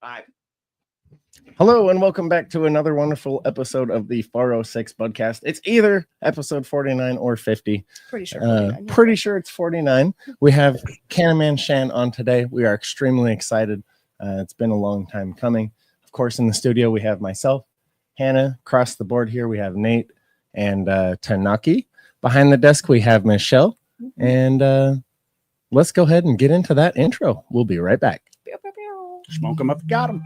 Bye. Hello and welcome back to another wonderful episode of the 406 Budcast. It's either episode 49 or 50. Pretty sure 49. Pretty sure it's 49. We have Canna Man Shan on today. We are extremely excited. It's been a long time coming. Of course, in the studio, we have myself, Hannah. Across the board here, we have Nate and Tanaki. Behind the desk, we have Michelle. And let's go ahead and get into that intro. We'll be right back. Smoke them up, got them.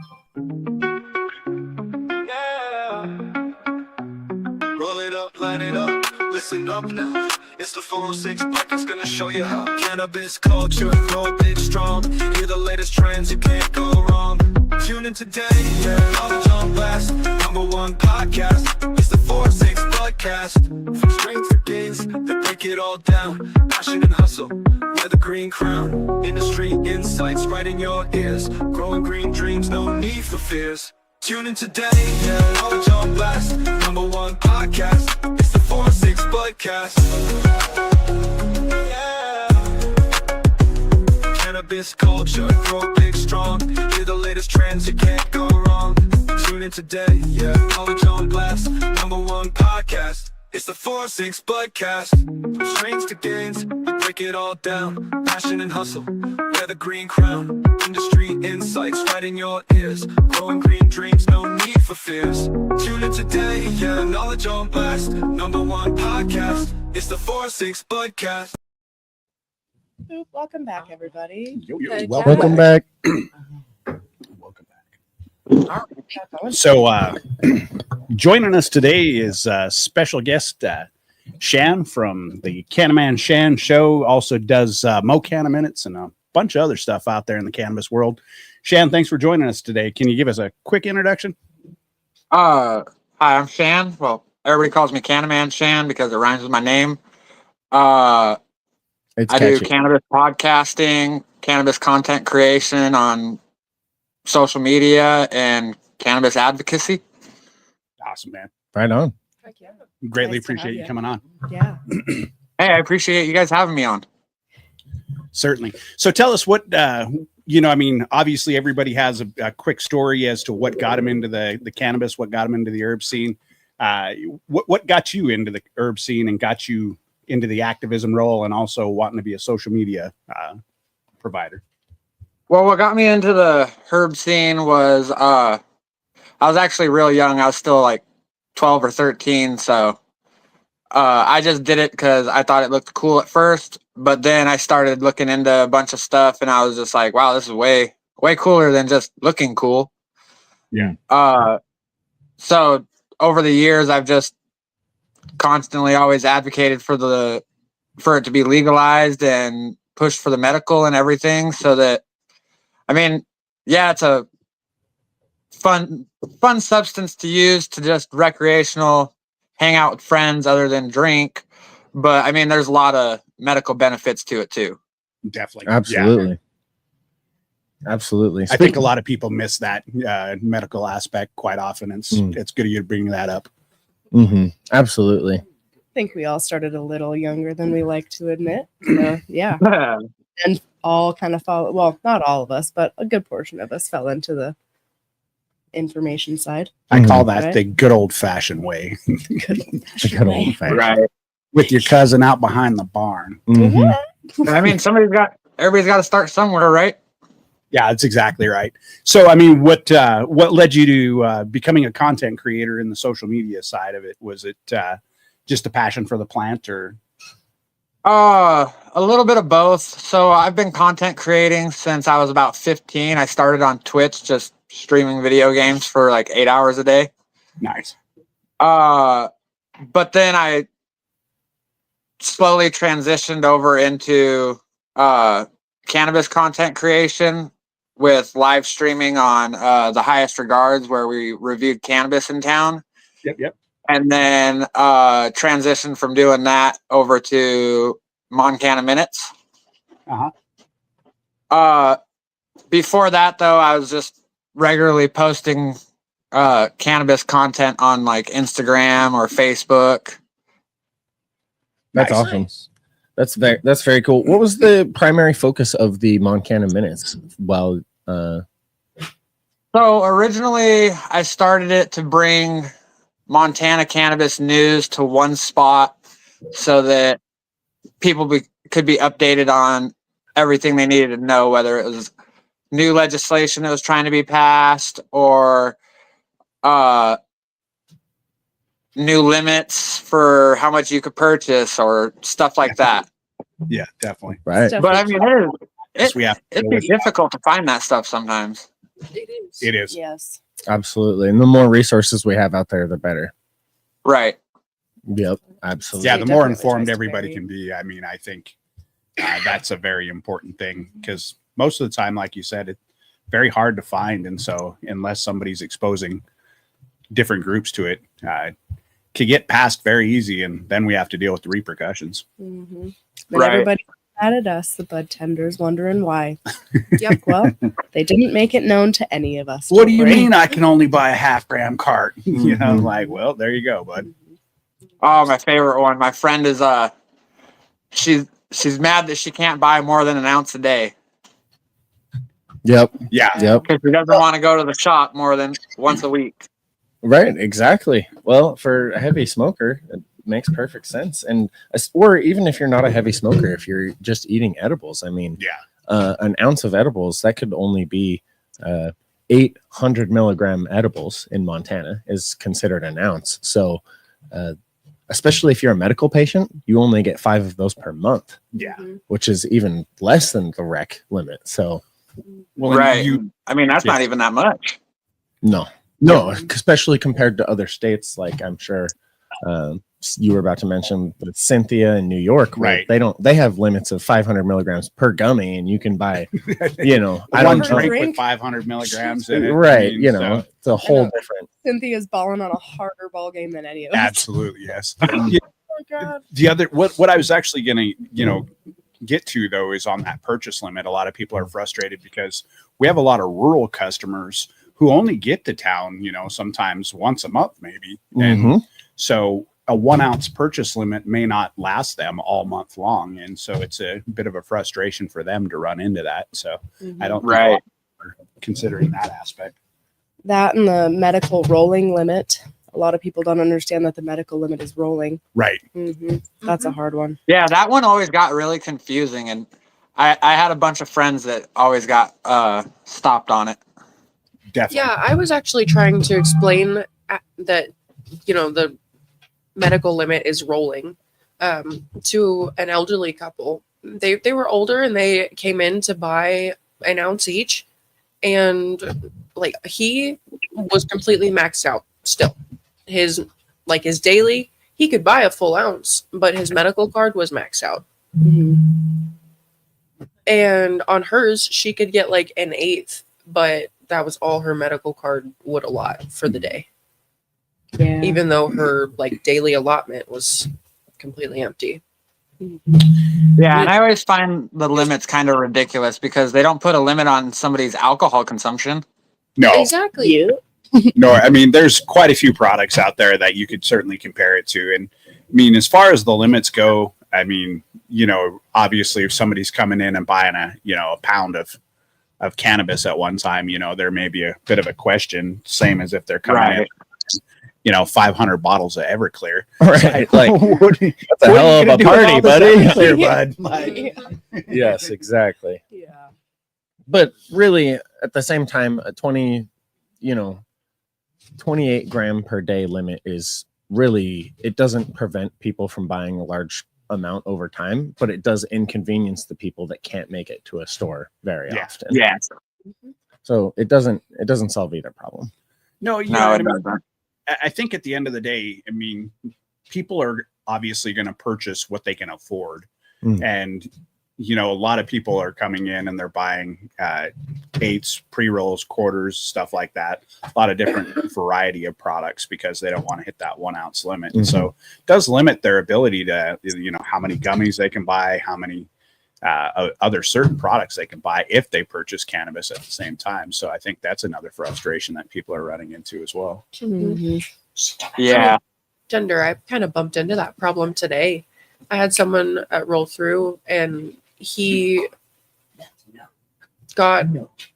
Roll it up, line it up, listen up now. It's the 406 Budcast, gonna show you how cannabis culture, grow big strong. Hear the latest trends, you can't go wrong. Tune in today, knowledge on blast. #1 podcast, it's the 406 Budcast. From strength to gains, they break it all down. Passion and hustle, wear the green crown. Industry insights right in your ears. Growing green dreams, no need for fears. Tune in today, knowledge on blast. #1 podcast, it's the 406 Budcast. Cannabis culture, grow big strong. Hear the latest trends, you can't go wrong. Tune in today, knowledge on blast. #1 podcast, it's the 406 Budcast. From strengths to gains, we break it all down. Passion and hustle, wear the green crown. Industry insights right in your ears. Growing green dreams, no need for fears. Tune in today, knowledge on blast. #1 podcast, it's the 406 Budcast. Welcome back, everybody. Welcome back. Welcome back. So, joining us today is special guest Shan from the Canna Man Shan show. Also does MonCanna Minutes and a bunch of other stuff out there in the cannabis world. Shan, thanks for joining us today. Can you give us a quick introduction? Hi, I'm Shan. Well, everybody calls me Canna Man Shan because it rhymes with my name. It's I catchy. do cannabis podcasting, cannabis content creation on social media, and cannabis advocacy. Awesome, man. Right on. Heck yeah. Greatly Nice to have appreciate you you. coming on. Yeah. Hey, I appreciate you guys having me on. Certainly. So tell us what, obviously everybody has a quick story as to what got them into the cannabis, what got them into the herb scene. What got you into the herb scene and got you into the activism role and also wanting to be a social media provider? Well, what got me into the herb scene was I was actually real young. I was still like 12 or 13. So I just did it because I thought it looked cool at first. But then I started looking into a bunch of stuff and I was just like, wow, this is way cooler than just looking cool. Yeah. So over the years, I've just constantly always advocated for it to be legalized and pushed for the medical and everything, so that, it's a fun substance to use to just recreational hang out with friends other than drink. But there's a lot of medical benefits to it too. Definitely. Absolutely. Absolutely. I think a lot of people miss that medical aspect quite often. It's good of you to bring that up. Mm-hmm. Absolutely. I think we all started a little younger than we like to admit. So, yeah. And all kind of follow. Well, not all of us, but a good portion of us fell into the information side. I call that Right. the good old fashioned way. The good old fashioned. Right. With your cousin out behind the barn. Mm-hmm. Everybody's got to start somewhere, right? Yeah, that's exactly right. So, what led you to becoming a content creator in the social media side of it? Was it just a passion for the plant, or? A little bit of both. So I've been content creating since I was about 15. I started on Twitch, just streaming video games for like 8 hours a day. Nice. But then I slowly transitioned over into cannabis content creation with live streaming on the Highest Regards, where we reviewed cannabis in town. Yep. And then transitioned from doing that over to MonCanna Minutes. Before that, though, I was just regularly posting cannabis content on like Instagram or Facebook. That's Nice. awesome. That's very cool. What was the primary focus of the MonCanna Minutes while So originally, I started it to bring Montana cannabis news to one spot so that people could be updated on everything they needed to know, whether it was new legislation that was trying to be passed or new limits for how much you could purchase or stuff like that. Yeah, definitely. Right. But I mean, Yes, we have to it'd deal be with it. difficult to find that stuff sometimes. It is. It is. Yes. Absolutely. And the more resources we have out there, the better. Right. Yep. Absolutely. Yeah, the more Definitely informed tries to everybody vary. can be, I mean, I think that's a very important thing because most of the time, like you said, it's very hard to find. And so unless somebody's exposing different groups to it, can get passed very easy. And then we have to deal with the repercussions. Mm-hmm. And Right. everybody mad at us, the bud tenders, wondering why. Yep. Well, they didn't make it known to any of us. What do you Don't worry. mean I can only buy a 0.5 gram cart? You know, Mhm. like, well, there you go, bud. Oh, my favorite one. My friend is she's mad that she can't buy more than an ounce a day Yep. Yeah. Yep. because she doesn't want to go to the shop more than once a week. Right. Exactly. Well, for a heavy smoker, it makes perfect sense. And or even if you're not a heavy smoker, if you're just eating edibles, I mean, Yeah. an ounce of edibles that could only be 800 milligram edibles in Montana is considered an ounce. So, especially if you're a medical patient, you only get 5 of those per month, Yeah. Mhm. which is even less than the rec limit. So, Well, Right. you, I mean, that's Yeah. not even that much. no, especially compared to other states, like I'm sure you were about to mention, but Cynthia in New York, where Right. they have limits of 500 milligrams per gummy, and you can buy, I one don't know. drink Drink. with 500 milligrams in it. Right. I mean, You know, so- it's a whole know. different. Cynthia's balling on a harder ball game than any of us. Absolutely, yes. Oh God. The other, what I was actually going to, get to though is on that purchase limit. A lot of people are frustrated because we have a lot of rural customers who only get to town, sometimes once a month, maybe. And Mhm. so a 1 ounce purchase limit may not last them all month long. And so it's a bit of a frustration for them to run into that. So I don't think a lot of people are considering that aspect. That and the medical rolling limit. A lot of people don't understand that the medical limit is rolling. Right. That's a hard one. Yeah, that one always got really confusing, and I had a bunch of friends that always got stopped on it. Definitely. Yeah, I was actually trying to explain that, the medical limit is rolling to an elderly couple. They were older and they came in to buy an ounce each, and like he was completely maxed out still. His daily, he could buy a full ounce, but his medical card was maxed out. And on hers, she could get like an eighth, but that was all her medical card would allot for the day, Yeah. even though her daily allotment was completely empty. Yeah, and I always find the limits kind of ridiculous because they don't put a limit on somebody's alcohol consumption. No, Exactly. no. I mean, there's quite a few products out there that you could certainly compare it to. And I mean, as far as the limits go, I mean, obviously if somebody's coming in and buying a pound of cannabis at one time, there may be a bit of a question, same as if they're coming in, 500 bottles of Everclear. Right. Like, What that's a hell of a party, buddy. bud? Like, Yes, exactly. Yeah. But really, at the same time, a 28 gram per day limit is really, it doesn't prevent people from buying a large amount over time, but it does inconvenience the people that can't make it to a store very often. Yeah. So it doesn't solve either problem. no, No, it doesn't. I think at the end of the day, I mean, people are obviously going to purchase what they can afford. Mm. And, a lot of people are coming in and they're buying eights, pre-rolls, quarters, stuff like that. A lot of different variety of products because they don't want to hit that 1 ounce limit. And so it does limit their ability to, how many gummies they can buy, how many other certain products they can buy if they purchase cannabis at the same time. So I think that's another frustration that people are running into as well. Yeah. Gender, I kind of bumped into that problem today. I had someone roll through and he got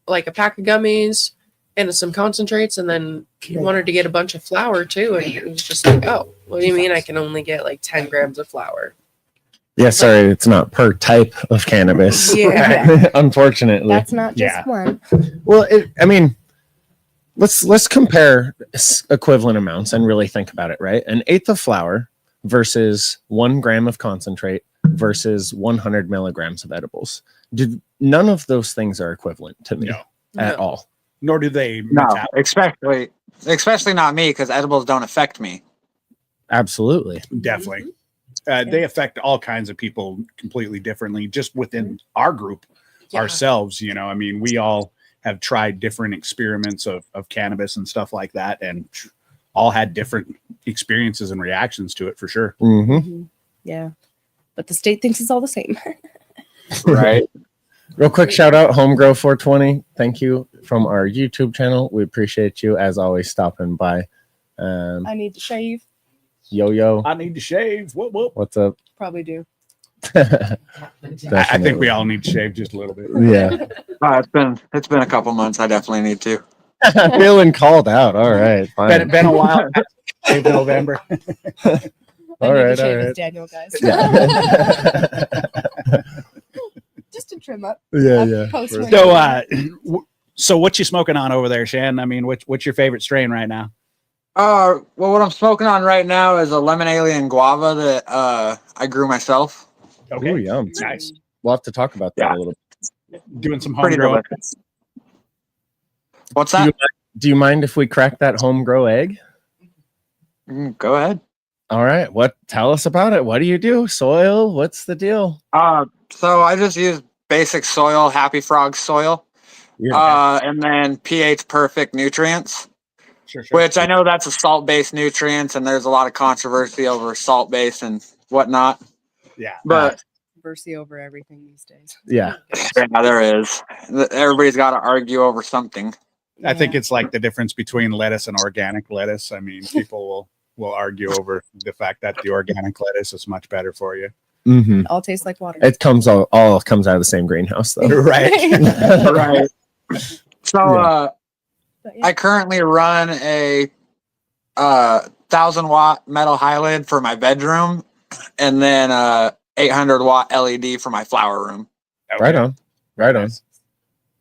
like a pack of gummies and some concentrates, and then wanted to get a bunch of flour too. And it was just like, oh, what do you mean I can only get like 10 grams of flour? Yeah, sorry, it's not per type of cannabis. Yeah. Unfortunately. That's not just one. Well, I mean, let's compare equivalent amounts and really think about it, right? An eighth of flour versus 1 gram of concentrate versus 100 milligrams of edibles. None of those things are equivalent to me at all. Nor do they. No, especially not me, because edibles don't affect me. Absolutely. Definitely. They affect all kinds of people completely differently, just within our group ourselves. You know, I mean, we all have tried different experiments of cannabis and stuff like that, and all had different experiences and reactions to it for sure. Yeah. But the state thinks it's all the same. Right. Real quick shout out, Homegrow 420. Thank you from our YouTube channel. We appreciate you as always stopping by. I need to shave. Yo. I need to shave. Whoop. What's up? Probably do. I think we all need to shave just a little bit. Yeah. It's been a couple months. I definitely need to. Feeling called out. All right. Fine. Been a while. Shave November. All right. Daniel, guys. Yeah. Just to trim up. Yeah. So what you smoking on over there, Shan? I mean, what's your favorite strain right now? Well, what I'm smoking on right now is a lemon alien guava that I grew myself. Okay. Ooh, yum. Nice. We'll have to talk about that a little bit. Doing some Pretty homegrown. delicious. What's that? Do you mind if we crack that homegrow egg? Go ahead. All right. Tell us about it. What do you do? Soil? What's the deal? So I just use basic soil, Happy Frog soil, and then pH perfect nutrients. Sure. Which I know that's a salt-based nutrients, and there's a lot of controversy over salt-based and whatnot. Yeah. But Controversy over everything these days. Yeah. yeah, there is. Everybody's got to argue over something. I think it's like the difference between lettuce and organic lettuce. I mean, people will argue over the fact that the organic lettuce is much better for you. Mm-hmm. All tastes like water. It comes all comes out of the same greenhouse, though. Right. Right. So, But yeah. I currently run a 1,000-watt metal high-lid for my bedroom, and then 800-watt LED for my flower room. Okay. Right on.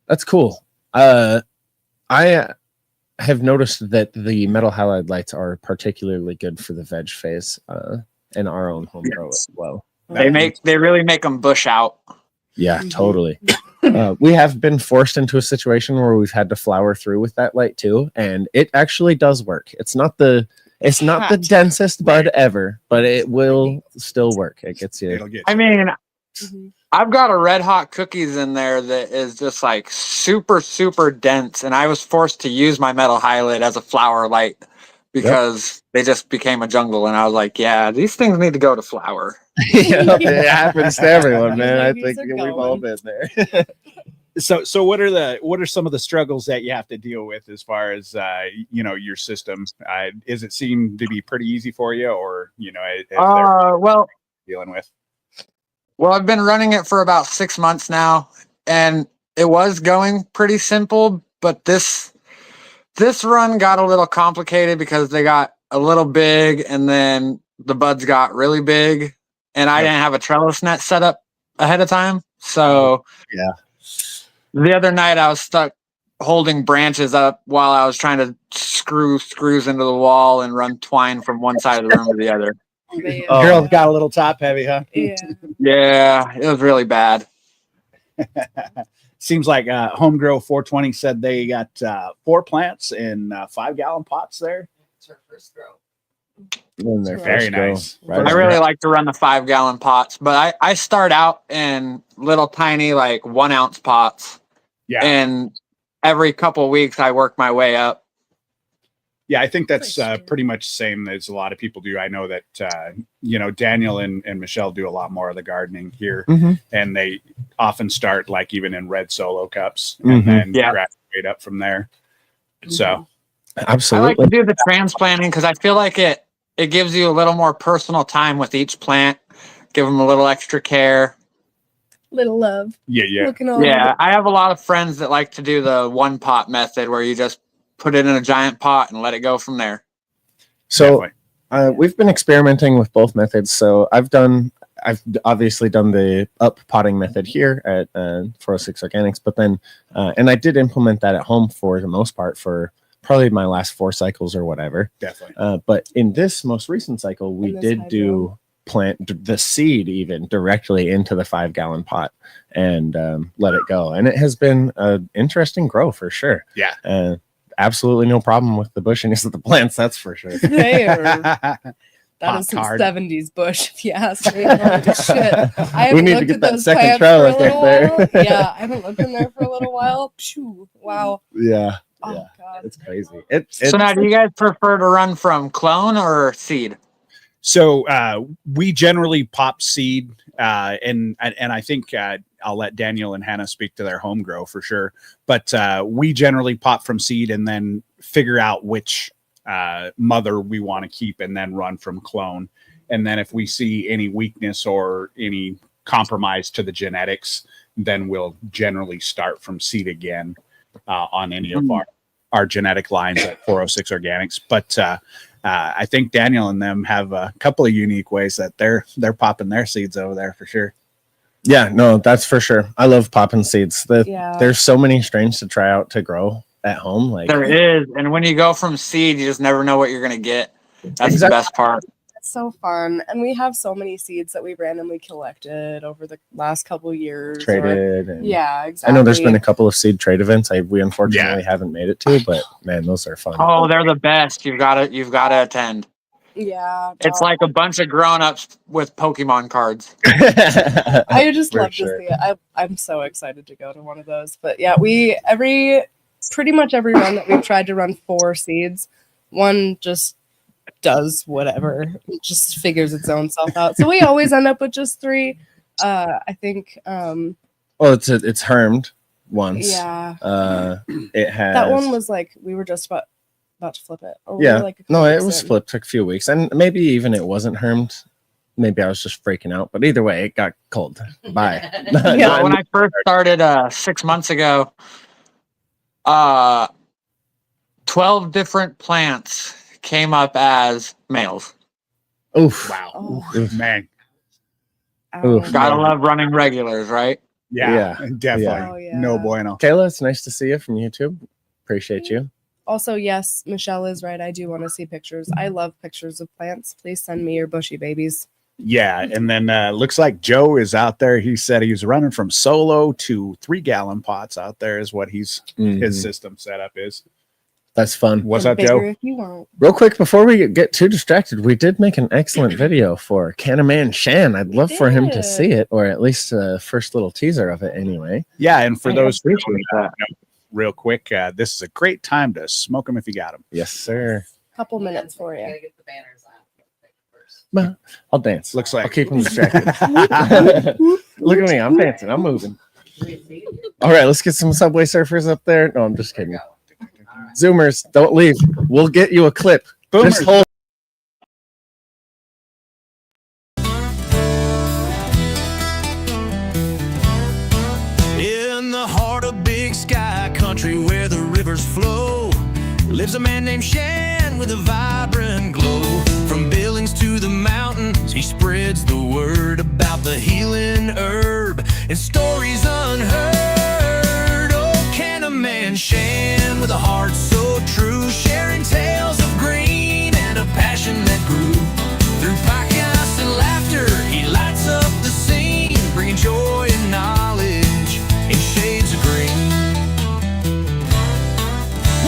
That's cool. I have noticed that the metal halide lights are particularly good for the veg phase in our own home grow as well. They really make them bush out. Yeah, totally. We have been forced into a situation where we've had to flower through with that light too, and it actually does work. It's not the densest bud ever, but it will still work. It gets you. It'll get. I mean, Mhm. I've got a Red Hot cookies in there that is just like super, super dense, and I was forced to use my metal high-lid as a flower light because they just became a jungle, and I was like, yeah, these things need to go to flower. Yep, it happens to everyone, man. I Babies think are we've all going. been there. So what are some of the struggles that you have to deal with as far as your system? Is it seem to be pretty easy for you, or is there Well, dealing with? Well, I've been running it for about 6 months now, and it was going pretty simple, but this run got a little complicated because they got a little big, and then the buds got really big, and I didn't have a trellis net set up ahead of time. So Yeah. The other night I was stuck holding branches up while I was trying to screw screws into the wall and run twine from one side of the room to the other. Oh. Girls got a little top heavy, huh? Yeah. Yeah, it was really bad. Seems like Homegrow 420 said they got 4 plants in 5-gallon pots there. It's our first grow. In their Very first grow. nice. Right I on. really like to run the 5-gallon pots, but I start out in little tiny like 1-ounce pots, Yeah. and every couple of weeks I work my way up. Yeah, I think that's Nice. pretty much the same as a lot of people do. I know that, Daniel and Michelle do a lot more of the gardening here, Mhm. and they often start like even in red solo cups Mhm. and then Yeah. graduate up from there. So, I like Absolutely. to do the transplanting because I feel like it gives you a little more personal time with each plant, give them a little extra care. Little love. Yeah. Looking all Yeah, I have a lot of friends that like to do the one pot method where you just put it in a giant pot and let it go from there. So we've been experimenting with both methods. So I've obviously done the up potting method here at 406 Organics, but then and I did implement that at home for the most part for probably my last 4 cycles or whatever. Definitely. But in this most recent cycle, we did do plant the seed even directly into the 5-gallon pot and let it go. And it has been an interesting grow for sure. Yeah. Absolutely no problem with the bushiness of the plants, that's for sure. That is some 70s bush, if you ask me. Holy shit. We need to get that second trellis up there. Yeah, I haven't looked in there for a little while. Phew, wow. Yeah. Oh, yeah. God. It's crazy. So now, do you guys prefer to run from clone or seed? So we generally pop seed, and I think I'll let Daniel and Hannah speak to their home grow for sure. But we generally pop from seed and then figure out which mother we want to keep and then run from clone. And then if we see any weakness or any compromise to the genetics, then we'll generally start from seed again on any of our genetic lines at 406 Organics. But I think Daniel and them have a couple of unique ways that they're popping their seeds over there for sure. Yeah, no, that's for sure. I love popping seeds. There's so many strains to try out to grow at home. Like there is, and when you go from seed, you just never know what you're gonna get. That's the best part. It's so fun, and we have so many seeds that we randomly collected over the last couple of years. Traded. Yeah, exactly. I know there's been a couple of seed trade events we unfortunately haven't made it to, but man, those are fun. Oh, they're the best. You've got to attend. Yeah, it's like a bunch of grown-ups with Pokemon cards. I just love sure. to see it. I'm so excited to go to one of those. But yeah, pretty much every run that we've tried to run 4 seeds, one just does whatever, it just figures its own self out. So we always end up with just 3. I think. Well, it's hermed once. Yeah. It has. That one was like we were just about to flip it. Or yeah. No, it was flipped. Took a few weeks, and maybe even it wasn't hermed. Maybe I was just freaking out. But either way, it got cold. Bye. Yeah. When I first started 6 months ago, 12 different plants came up as males. Oof! Wow! Oof, man. Oof. Gotta love running regulars, right? Yeah, definitely. Yeah. Oh, yeah. No bueno. Kayla, it's nice to see you from YouTube. Appreciate you. Also, yes, Michelle is right. I do want to see pictures. I love pictures of plants. Please send me your bushy babies. Yeah, and then looks like Joe is out there. He said he was running from solo to 3-gallon pots out there is what his system setup is. That's fun. What's up, Bigger Joe? if you want. Real quick, before we get too distracted, we did make an excellent video for Canna Man Shan. I'd love for him to see it, or at least a first little teaser of it anyway. Yeah, and for those who appreciate don't know, real quick, this is a great time to smoke them if you got them. Yes, sir. Couple minutes for you. Get the banners out. Well, I'll dance. Looks like I'll keep him distracted. Look at me. I'm dancing. I'm moving. All right, let's get some Subway Surfers up there. No, I'm just kidding. Zoomers, don't leave. We'll get you a clip. Boomers. Just hold. In the heart of Big Sky country where the rivers flow lives a man named Shan with a vibrant glow. From Billings to the mountains, he spreads the word about the healing herb and stories unheard. Oh, Canna Man Shan with a heart so true, sharing tales of green and a passion that grew. Through podcasts and laughter, he lights up the scene, bringing joy and knowledge in shades of green.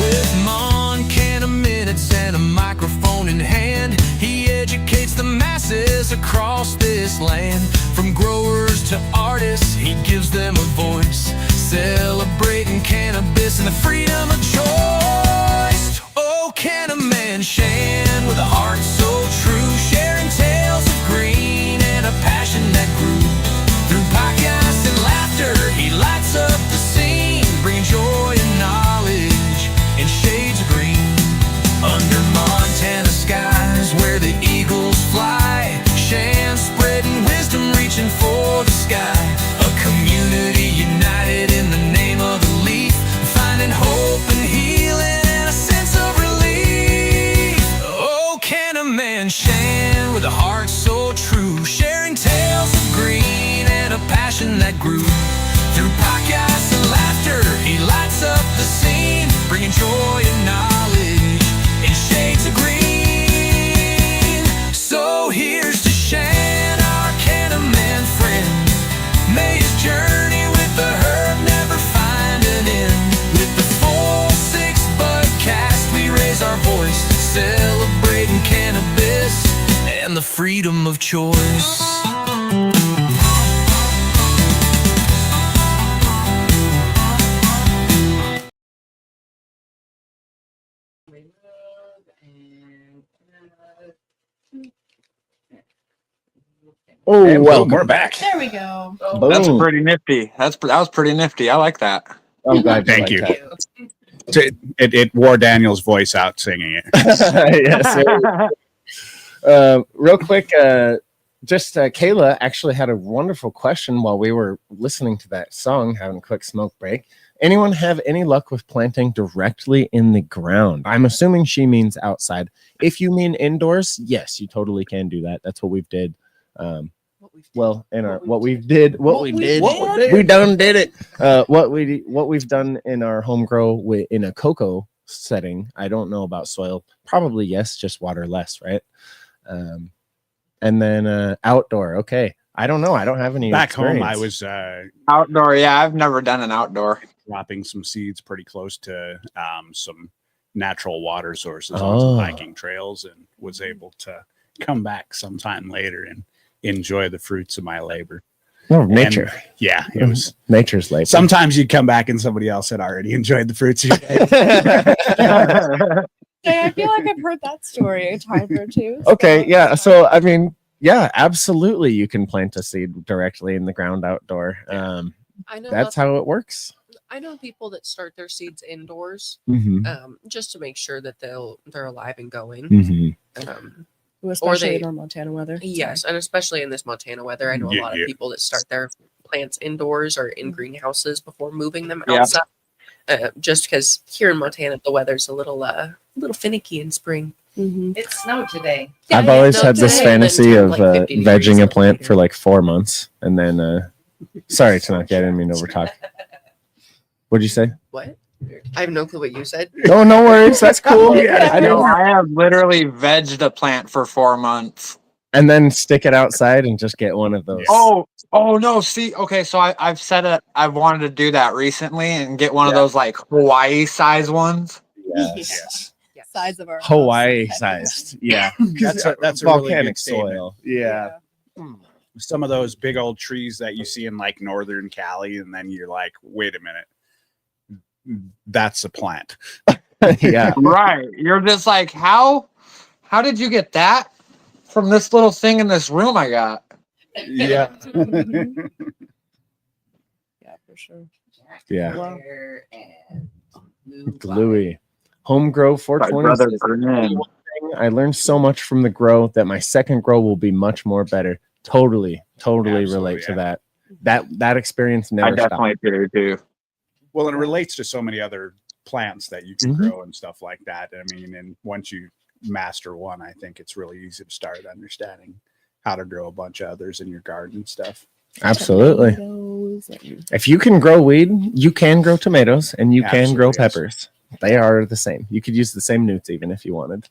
With MonCanna Minutes and a microphone in hand, he educates the masses across this land. From growers to artists, he gives them a voice, celebrating cannabis and the freedom of choice. Oh, Canna Man Shan with a heart so true, sharing tales of green and a passion that grew. Through podcasts and laughter, he lights up the scene, bringing joy and knowledge in shades of green. Under Montana skies where the eagles fly, Shan spreading wisdom, reaching for the sky. A community that groove. Through podcasts and laughter, he lights up the scene, bringing joy and knowledge in shades of green. So here's to Shan, our Canna Man friend. May his journey with the herb never find an end. With the 4-6 Budcast, we raise our voice, celebrating cannabis and the freedom of choice. Oh, And well, boom, we're back. There we go. That's boom. pretty nifty. That was pretty nifty. I like that. I'm glad Thank you. you. Like It wore Daniel's voice out singing it. that. Yes. Real quick, Kayla actually had a wonderful question while we were listening to that song, having a quick smoke break. Anyone have any luck with planting directly in the ground? I'm assuming she means outside. If you mean indoors, yes, you totally can do that. That's what we've did. Well, we done did it. What we've done in our home grow in a cocoa setting. I don't know about soil. Probably yes, just water less, right? And then outdoor. Okay, I don't know. I don't have any. Back experience. home, I was Outdoor, yeah, I've never done an outdoor. dropping some seeds pretty close to some natural water sources on some hiking trails, and was able to come back sometime later and enjoy the fruits of my labor. Oh, nature. And, yeah, it was Nature's labor. sometimes you'd come back and somebody else had already enjoyed the fruits of your labor. Yeah, I feel like I've heard that story a time or two. Okay, yeah. So I mean, yeah, absolutely. You can plant a seed directly in the ground outdoor. I know That's how it works. I know people that start their seeds indoors, Mm-hmm. just to make sure that they're alive and going. Mm-hmm. Especially they- in our Montana weather. Yes, and especially in this Montana weather, I know a lot of people that start their plants indoors or in greenhouses before moving them Yeah. outside. Just because here in Montana the weather's a little finicky in spring. Mm-hmm. It snowed today. I've always no, had this today, and then fantasy turned of like 50 vegging degrees a up plant later. for like 4 months, and then sorry to not get in and over talk. What'd you say? What? I have no clue what you said. No, no worries. That's cool. I know. I have literally vegged a plant for 4 months. And then stick it outside and just get one of those. Oh no! See, okay, so I've I've wanted to do that recently and get one of those like Hawaii size ones. Yes. Size of our Hawaii house. sized. Yeah. That's a really volcanic good statement. soil. Yeah. Some of those big old trees that you see in like northern Cali, and then you're like, wait a minute, that's a plant. Yeah. Right. You're just like, how did you get that from this little thing in this room I got? Yeah. Mhm. Yeah, for sure. Yeah. Wow. Gluey. Home grow My 420. brother says, Grin. I learned so much from the grow that my second grow will be much more better. Totally Absolutely, relate to yeah. that experience I never stopped. definitely do too. Well, it relates to so many other plants that you can Mhm. grow and stuff like that. I mean, and once you master one, I think it's really easy to start understanding how to grow a bunch of others in your garden and stuff. Absolutely. Tomatoes and- If you can grow weed, you can grow tomatoes and you can grow Absolutely, yes. peppers. They are the same. You could use the same newts even if you wanted.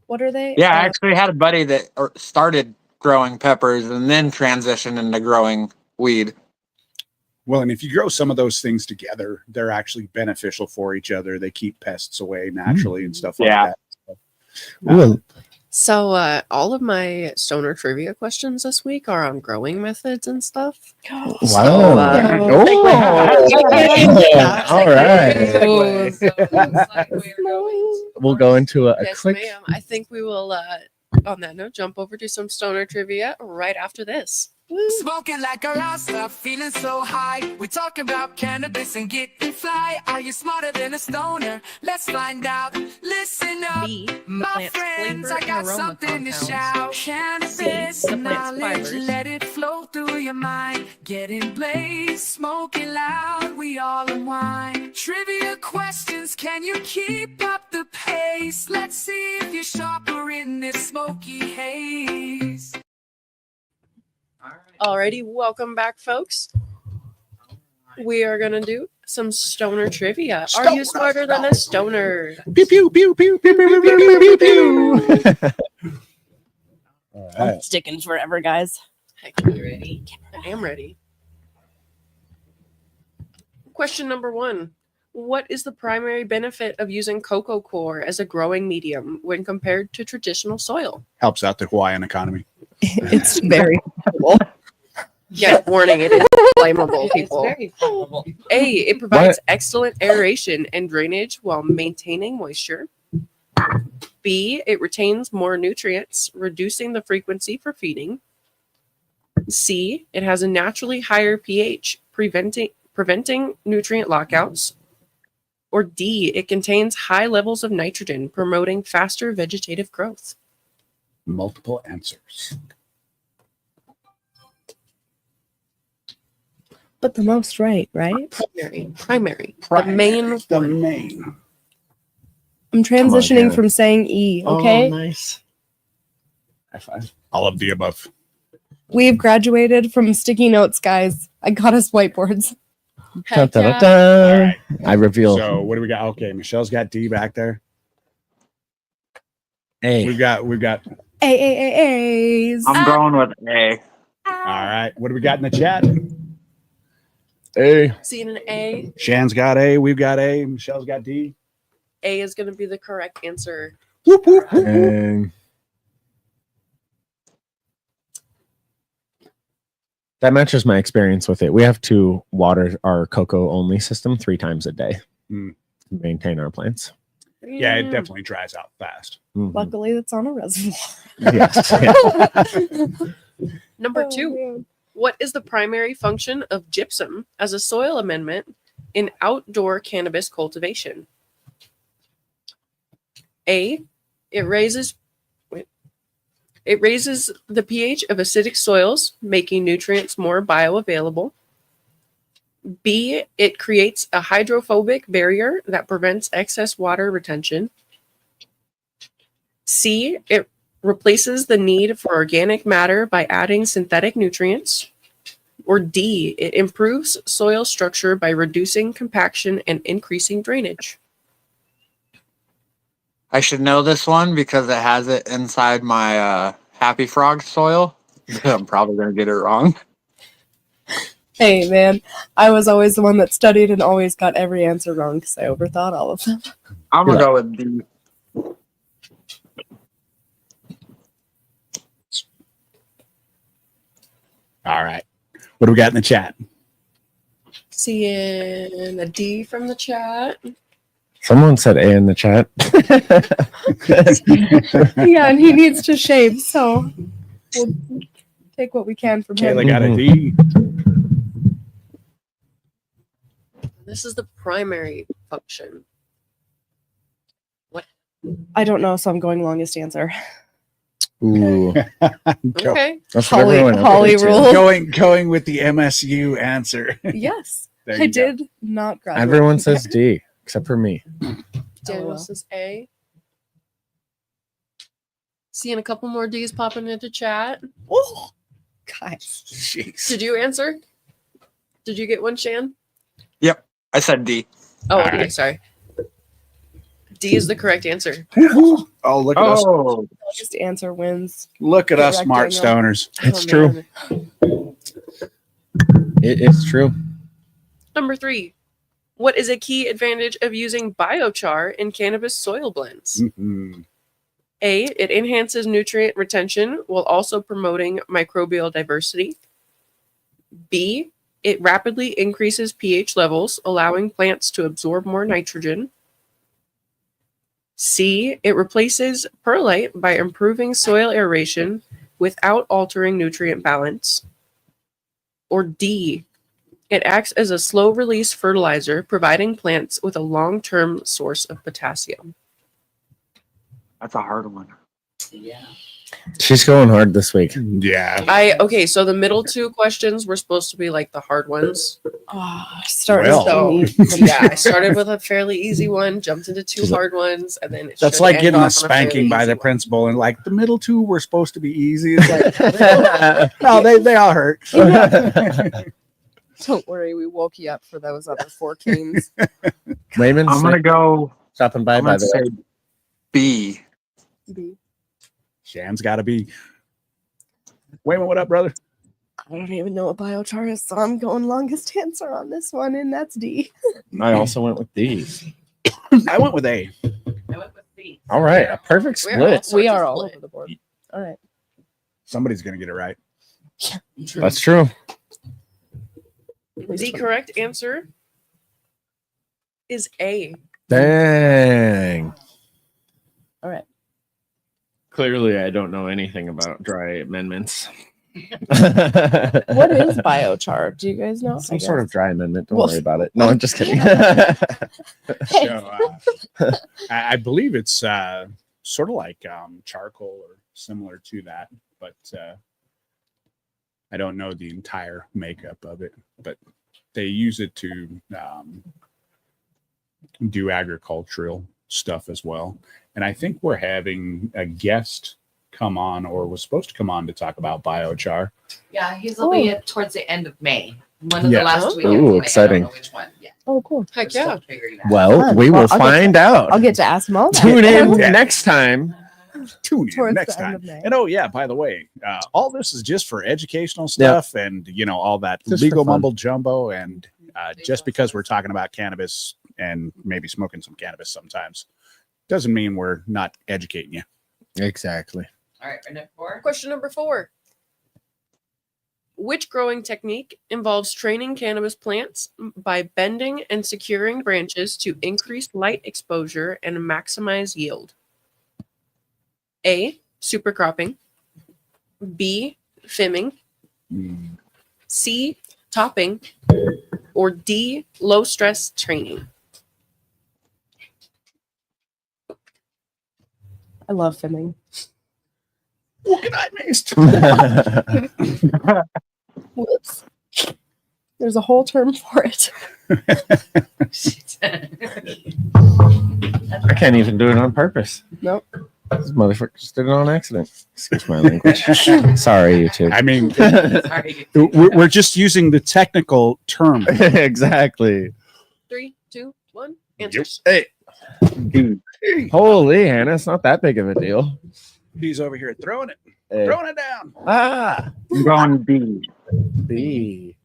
What are they? Yeah, I actually had a buddy that started growing peppers and then transitioned into growing weed. Well, and if you grow some of those things together, they're actually beneficial for each other. They keep pests away naturally and stuff like Yeah. that. Ooh, So all of my stoner trivia questions this week are on growing methods and stuff. wow. Oh. All right. Oh, We'll go into a Yes, quick. ma'am. I think we will, on that note, jump over to some stoner trivia right after this. Smoking like a rasta, feeling so high. We talk about cannabis and getting fly. Are you smarter than a stoner? Let's find out. Listen up, B, the my plant's friends. flavor I and got aroma something to compounds. shout. Cannabis C, the plant's knowledge, fibers. let it flow through your mind. Getting blazed, smoking loud. We all unwind. Trivia questions, can you keep up the pace? Let's see if you're sharper in this smoky haze. Alrighty, welcome back, folks. We are gonna do some stoner trivia. Are you smarter than a stoner? Pew pew pew pew pew pew pew pew pew pew. All I'm right. sticking forever, guys. Heck, are you ready? I am ready. Question number 1. What is the primary benefit of using cocoa coir as a growing medium when compared to traditional soil? Helps out the Hawaiian economy. It's very cool. Yeah, warning, it is flammable, people. very flammable. A, it provides excellent aeration and drainage while maintaining moisture. B, it retains more nutrients, reducing the frequency for feeding. C, it has a naturally higher pH, preventing nutrient lockouts. Or D, it contains high levels of nitrogen, promoting faster vegetative growth. Multiple answers. But the most right? Primary. The main The one. main. I'm transitioning Hannah. from saying E, okay? Nice. High five. All of the above. We've graduated from sticky notes, guys. I got us whiteboards. Dun, dun, dun, yeah. dun. All right. I reveal So what do we got? Okay, Michelle's got D back there. A. We've got A's. I'm going with A. all right. What do we got in the chat? A. Seeing an A. Shan's got A, we've got A, Michelle's got D. A is going to be the correct answer. Whoop, whoop, whoop, whoop. And that matches my experience with it. We have to water our cocoa only system 3 times a day Hmm. to maintain our plants. Yeah, it definitely dries out fast. Mhm. Luckily, that's on a reservoir. Yes. Yeah. Number Oh, 2. man. What is the primary function of gypsum as a soil amendment in outdoor cannabis cultivation? A, it raises the pH of acidic soils, making nutrients more bioavailable. B, it creates a hydrophobic barrier that prevents excess water retention. C, it replaces the need for organic matter by adding synthetic nutrients. Or D, it improves soil structure by reducing compaction and increasing drainage. I should know this one because it has it inside my Happy Frog soil. I'm probably going to get it wrong. Hey, man. I was always the one that studied and always got every answer wrong because I overthought all of them. I'm going to go with D. All right. What do we got in the chat? Seeing a D from the chat. Someone said A in the chat. Yeah, and he needs to shave, so we'll take what we can from him. Kayla got a D. This is the primary function. I don't know, so I'm going longest answer. Ooh. Okay. That's what Holly- everyone else Holly did too. rule. Going with the MSU answer. Yes, There I you go. did not graduate. Everyone says D except for me. Daniel LOL. says A. Seeing a couple more D's popping into chat. Oh, guys. Jeez. Did you answer? Did you get one, Shan? I said D. Oh, All okay, right. sorry. D is the correct answer. Oh, look at us. Oh, Longest answer wins. Look at us, Correct, smart Daniel. stoners. It's Oh, true. man. It is true. Number 3. What is a key advantage of using biochar in cannabis soil blends? Mhm. A, it enhances nutrient retention while also promoting microbial diversity. B, it rapidly increases pH levels, allowing plants to absorb more nitrogen. C, it replaces perlite by improving soil aeration without altering nutrient balance. Or D, it acts as a slow release fertilizer, providing plants with a long-term source of potassium. that's a hard one. She's going hard this week. Yeah. Okay, so the middle two questions were supposed to be like the hard ones. Started Well. so Yeah, I started with a fairly easy one, jumped into two hard ones, and then it That's should like end getting a off on fairly spanking by easy the one. principal, and like the middle two were supposed to be easy. It's like, no, they all hurt. Don't worry, we woke you up for those other 14s. Raymond, I'm gonna go. stopping by I'm by gonna the way. say B. Shan's got to be. Wayman, what up, brother? I don't even know what biochar is, so I'm going longest answer on this one, and that's D. I also went with D. I went with A. I went with B. All right, a perfect We're all split. sorts We of are all split. over the board. All right. Somebody's gonna get it right. That's true. The correct answer is A. Dang. All right. Clearly, I don't know anything about dry amendments. What is biochar? Do you guys know? Some sort of dry amendment. Don't Well- worry about it. No, I'm just kidding. So I believe it's sort of like charcoal or similar to that, but I don't know the entire makeup of it. But they use it to do agricultural stuff as well. And I think we're having a guest come on, or was supposed to come on to talk about biochar. Yeah, he's will be towards the end of May. One of Yeah. the last Oh. weekends. Ooh, of May. exciting. I don't know which one. Yeah. Oh, cool. Heck We're still yeah. figuring that out. Well, Fun. we Well, will I'll get find out. I'll get to ask them all that. Tune in Yeah. next time. Tune in Towards next the end time. of May. And oh yeah, by the way, all this is just for educational stuff, and all that Just for legal fun. mumble jumbo. And just because we're talking about cannabis and maybe smoking some cannabis sometimes, doesn't mean we're not educating you. Exactly. All right, right next 4. Question number 4. Which growing technique involves training cannabis plants by bending and securing branches to increase light exposure and maximize yield? A. Supercropping. B. Fimming. C. Topping. Or D. Low stress training. I love fimming. What can I miss? Whoops. There's a whole term for it. I can't even do it on purpose. Nope. This motherfucker just did it on accident. Excuse my language. Sorry, YouTube. I mean, Sorry. we're just using the technical term. Exactly. 3, 2, 1. Answers. Hey. D. Holy Hannah, it's not that big of a deal. He's over here throwing it Hey. down. Ah. I'm going B. B.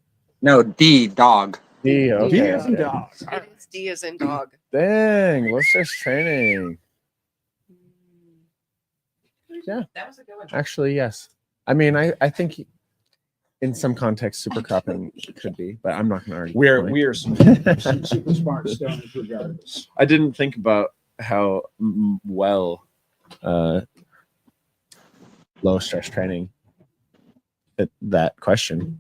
No, D. Dog. D. Okay. He is a okay. dog. It's D as in dog. Dang. What's this training? Yeah. That was a good one. Actually, yes. I mean, I think in some context, supercropping could be, but I'm not going to argue. We're some super smart stoners regardless. I didn't think about how well low stress training fit that question,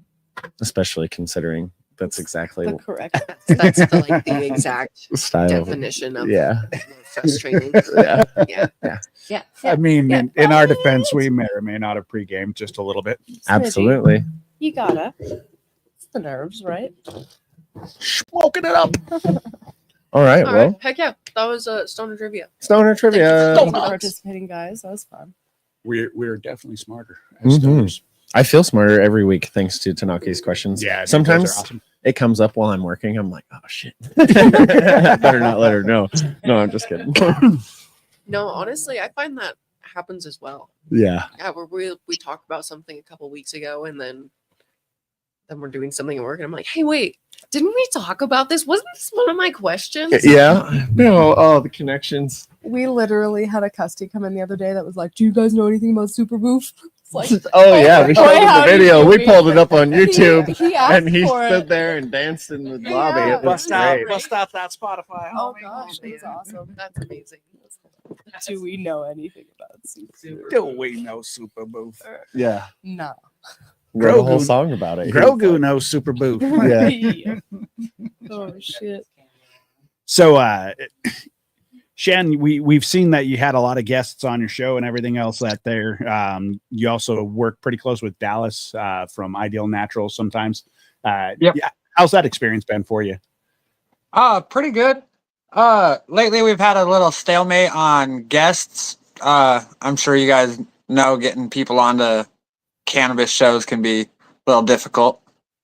especially considering that's exactly The correct. That's the exact the style of it. definition of Yeah. stress training. Yeah. Yeah. Yeah. I mean, in our defense, we may or may not have pre-gamed just a little bit. Absolutely. You gotta. It's the nerves, right? Smoking it up. All right. All Well, right. Heck yeah. That was stoner trivia. stoner trivia. Thank you for participating, guys. That was fun. We're definitely smarter as Mhm. stoners. I feel smarter every week thanks to Tanaki's questions. Yeah, I think Sometimes those are awesome. it comes up while I'm working. I'm like, oh shit. Better not let her know. No, I'm just kidding. No, honestly, I find that happens as well. Yeah. Yeah, where we talked about something a couple weeks ago, and then we're doing something at work, and I'm like, hey, wait, didn't we talk about this? Wasn't this one of my questions? Yeah. No. Oh, the connections. We literally had a custy come in the other day that was like, "Do you guys know anything about Super Boof?" It's like, Oh yeah, we boy, showed him how the you video. We doing? pulled it up on YouTube, he asked and he for stood it. there and danced in the Yeah. lobby. It was great. bust out that Spotify. Oh homie. gosh, it's awesome. That's amazing. Do we know anything about Super? Do we know Super Boof? Yeah, No. wrote a whole Grogu- song about it. Grogu knows Super Boof. Yeah. Oh shit. So, Shan, we've seen that you had a lot of guests on your show and everything else that there. You also work pretty close with Dallas from Ideal Naturals sometimes. Yep. Yeah, how's that experience been for you? Pretty good. Lately we've had a little stalemate on guests. I'm sure you guys know getting people onto cannabis shows can be a little difficult.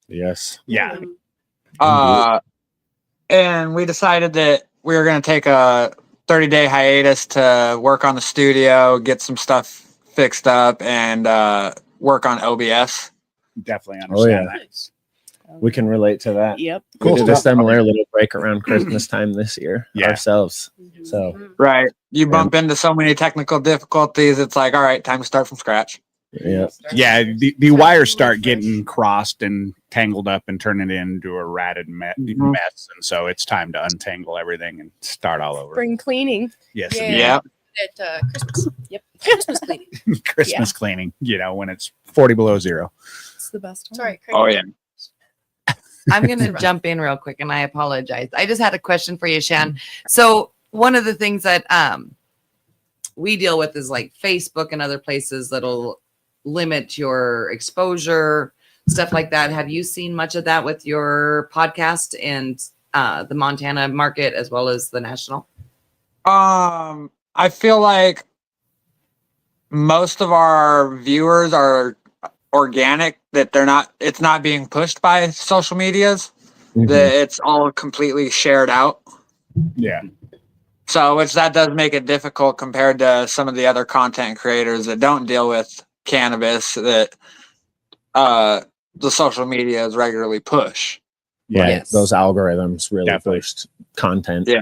Yes. Yeah. And we decided that we were going to take a 30-day hiatus to work on the studio, get some stuff fixed up, and work on OBS. Definitely understand that. We can relate to that. Yep. We did a similar little break around Christmas time this year ourselves. So Right. You bump into so many technical difficulties. It's like, all right, time to start from scratch. yeah. Yeah, the wires start getting crossed and tangled up and turning it into a ratted mess, and so it's time to untangle everything and start all over. Spring cleaning. Yes, Yeah. indeed. Yeah. At Christmas. Yep. Christmas cleaning. Christmas cleaning. You know, when it's 40 below zero. It's the best time. Sorry. Oh, yeah. I'm going to jump in real quick and I apologize. I just had a question for you, Shan. So one of the things that we deal with is like Facebook and other places that'll limit your exposure, stuff like that. Have you seen much of that with your podcast and the Montana market as well as the national? I feel like most of our viewers are organic, that it's not being pushed by social medias, that it's all completely shared out. Yeah. So which that does make it difficult compared to some of the other content creators that don't deal with cannabis, that the social medias regularly push. Right. Yes. Those algorithms really Definitely. pushed content. Yeah.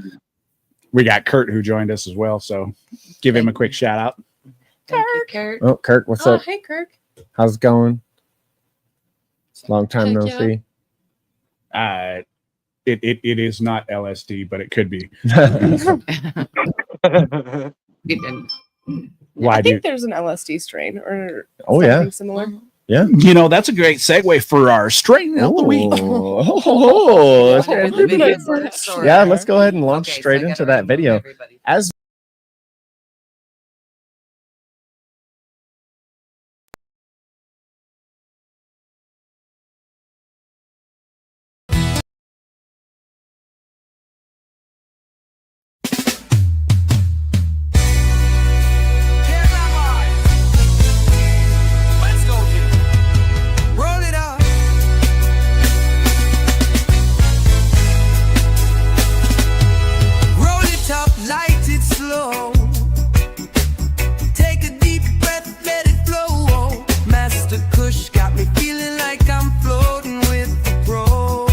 We got Kurt who joined us as well, so give him a quick shout out. Thank you, Kurt. Oh, Kirk, what's Oh, up? hey, Kirk. How's it going? Long time Heck no yeah. see. It is not LSD, but it could be. We didn't. Why I do think there's an LSD strain or Oh, yeah. something similar. you know? That's a great segue for our strain of the week. Oh, Let's go to the video first, or- yeah, let's go ahead and launch Okay, so straight I into gotta that remove video. everybody. As Roll it up. Roll it up, light it slow. Take a deep breath, let it flow. Master Kush got me feeling like I'm floating with the pros.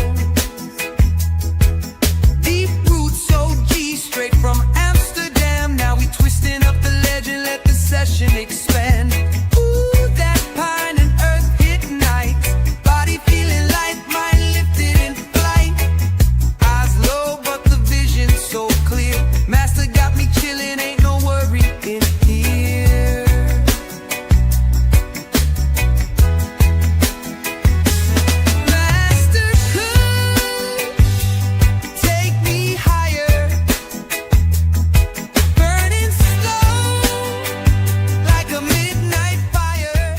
Deep roots OG straight from Amsterdam. Now we twisting up the legend, let the session expand. Ooh, that pine and earth hit nights. Body feeling light, mind lifted in flight. Eyes low, but the vision so clear. Master got me chilling, ain't no worry in here. Master could take me higher, burning slow like a midnight fire.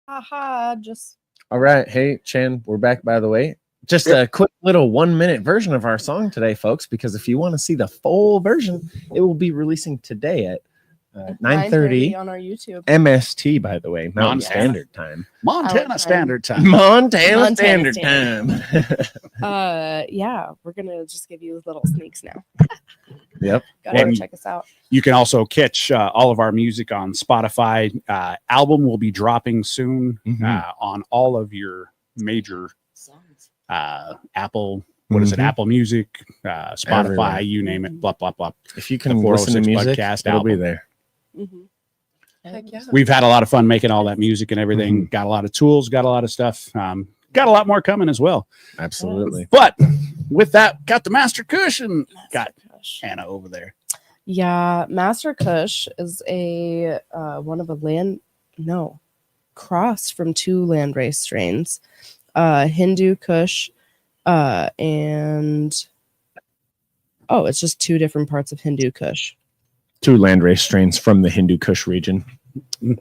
Haha, just all right, hey Chan, we're back by the way. Just a quick little 1-minute version of our song today, folks, because if you want to see the full version, it will be releasing today at 9:30 on our YouTube. MST, by the way, Mountain Montana. Standard Time. Montana Time. Standard Time. Montana Standard Standard Time. Yeah, we're gonna just give you little sneaks now. Yep. Gotta go And- check us out. You can also catch all of our music on Spotify. Album will be dropping soon on all of your major Apple. What is it? Apple Music, Spotify, Everywhere. you name it. Blah blah blah. If you The can listen to 406 music, Budcast it'll be album. there. Heck yeah. We've had a lot of fun making all that music and everything. Got a lot of tools. Got a lot of stuff. Got a lot more coming as well. Absolutely. But with that, got the Master Cushion. Got Hannah over there. Yeah, Master Kush is a one of a cross from two landrace strains, Hindu Kush, and oh, it's just 2 different parts of Hindu Kush. 2 landrace strains from the Hindu Kush region.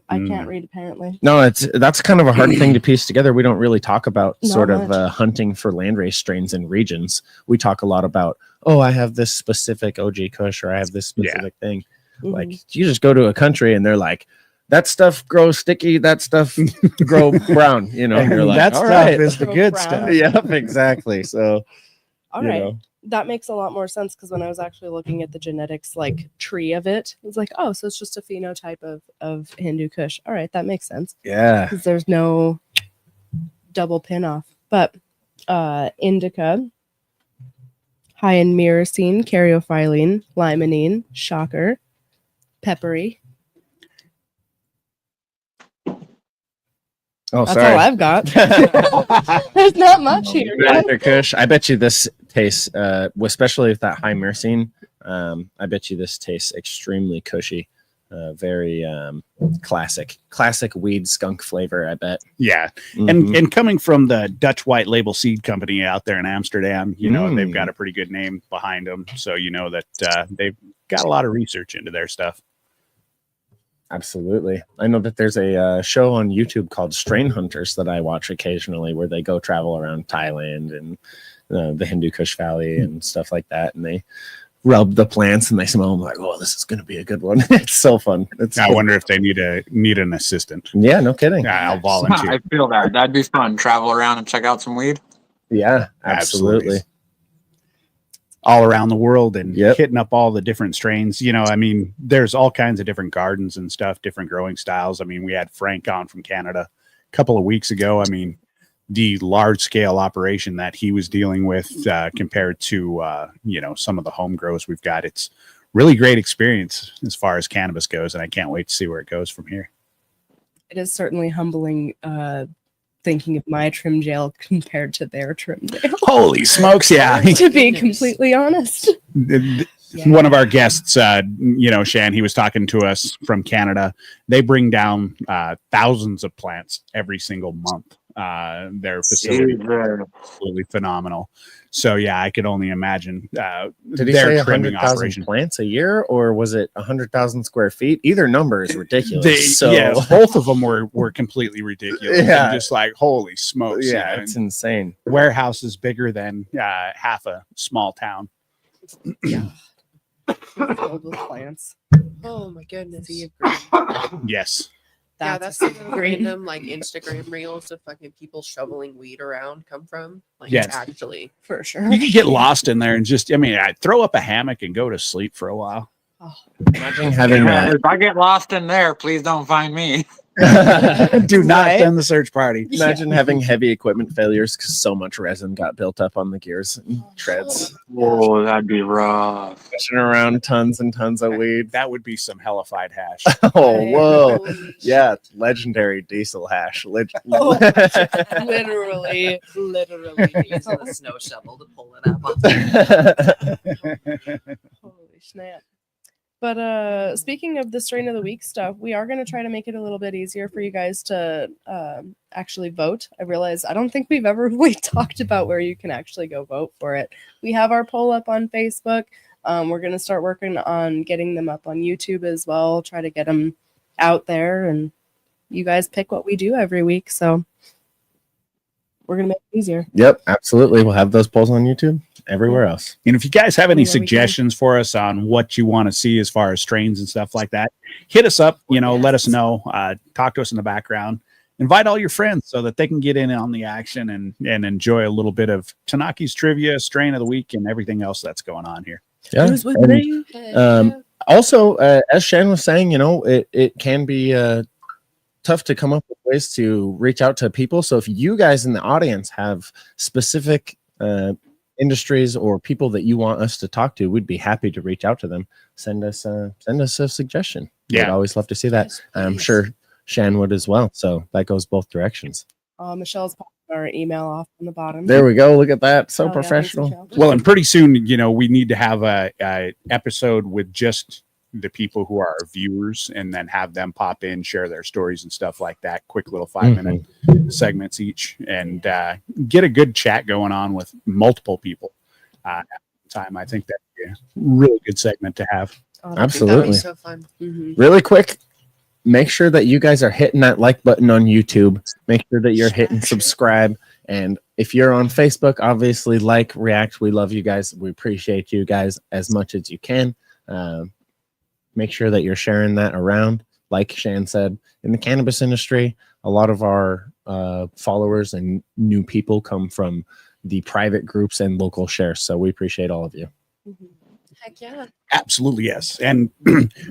I can't read apparently. No, that's kind of a hard thing to piece together. We don't really talk about Not sort of much. hunting for landrace strains in regions. We talk a lot about, oh, I have this specific OG Kush, or I have this specific thing. Like, you just go to a country and they're like, that stuff grows sticky, that stuff grow brown, you know. And you're like, that all stuff right. is the Grow good brown. stuff. Yep, exactly. So, All you right. know. That makes a lot more sense because when I was actually looking at the genetics like tree of it, it's like, oh, so it's just a phenotype of Hindu Kush. All right, that makes sense. Yeah. Because there's no double pin off. But indica, high in myrcene, caryophyllene, limonene, shocker, peppery. Oh, That's sorry. all I've got. There's not much here. Dr. Kush, I bet you this tastes, especially with that high myrcene, I bet you this tastes extremely cushy. Very classic weed skunk flavor, I bet. Yeah. Mhm. And coming from the Dutch White Label Seed Company out there in Amsterdam, you know, they've got a pretty good name behind them. So, you know, that they've got a lot of research into their stuff. Absolutely. I know that there's a show on YouTube called Strain Hunters that I watch occasionally where they go travel around Thailand and the Hindu Kush Valley and stuff like that. And they rub the plants and they smell them like, oh, this is going to be a good one. It's so fun. I wonder if they need an assistant. Yeah, no kidding. I'll volunteer. I feel that. That'd be fun. Travel around and check out some weed. Yeah, absolutely. All around the world and Yep. hitting up all the different strains. You know, I mean, there's all kinds of different gardens and stuff, different growing styles. I mean, we had Frank on from Canada a couple of weeks ago. I mean, the large scale operation that he was dealing with compared to, you know, some of the home grows we've got. It's really great experience as far as cannabis goes. And I can't wait to see where it goes from here. It is certainly humbling thinking of my trim jail compared to their trim jail. Holy smokes. Yeah. To be completely honest. One of our guests, you know, Shan, he was talking to us from Canada. They bring down thousands of plants every single month. Their facility is absolutely phenomenal. So yeah, I could only imagine Did he their say trimming 100,000 operation. plants a year, or was it 100,000 square feet? Either number is ridiculous. Yeah, both of them were completely ridiculous. Yeah. And just like, holy smokes. Yeah, you know, it's insane. warehouse is bigger than half a small town. Filled with plants. Oh my goodness. Sea of green. Yes. Yeah, That's that's a the green. random like Instagram reels of fucking people shoveling weed around come from. Like Yes. actually. For sure. You could get lost in there and just, I mean, I'd throw up a hammock and go to sleep for a while. Imagine having If I get lost in there, please don't find me. Do not Right? send the search party. Imagine having heavy equipment failures because so much resin got built up on the gears and treads. Oh, that'd be rough. Pushing around tons and tons of weed. That would be some hellified hash. Oh, whoa. Holy Yeah, legendary diesel hash. Oh, literally Using a snow shovel to pull it up. Holy snap. But speaking of the strain of the week stuff, we are going to try to make it a little bit easier for you guys to actually vote. I realize I don't think we've ever really talked about where you can actually go vote for it. We have our poll up on Facebook. We're going to start working on getting them up on YouTube as well, try to get them out there, and you guys pick what we do every week. So we're going to make it easier. Yep, absolutely. We'll have those polls on YouTube, everywhere else. And if you guys have any Anywhere we can. suggestions for us on what you want to see as far as strains and stuff like that, hit us up, you know, let us know, talk to us in the background, invite all your friends so that they can get in on the action and enjoy a little bit of Tanaki's trivia, strain of the week, and everything else that's going on here. Yeah. Who's with and, me? Also, as Shan was saying, you know, it can be tough to come up with ways to reach out to people. So if you guys in the audience have specific industries or people that you want us to talk to, we'd be happy to reach out to them. Send us a suggestion. Yeah. We'd always love to see that. Yes, I'm please. sure Shan would as well. So that goes both directions. Michelle's popping our email off on the bottom. There we go. Look at that. So Oh, yeah, thanks, professional. Michelle. Well, and pretty soon, you know, we need to have a episode with just the people who are our viewers and then have them pop in, share their stories and stuff like that. Quick little 5-minute segments each and get a good chat going on with multiple people at the time. I think that'd be you. Really good segment to have. Oh, That'd Absolutely. be so fun. Really quick, make sure that you guys are hitting that like button on YouTube. Make sure that you're hitting subscribe. And if you're on Facebook, obviously like, react. We love you guys. We appreciate you guys as much as you can. Make sure that you're sharing that around. Like Shan said, in the cannabis industry, a lot of our followers and new people come from the private groups and local shares. So we appreciate all of you. Heck yeah. Absolutely, yes. And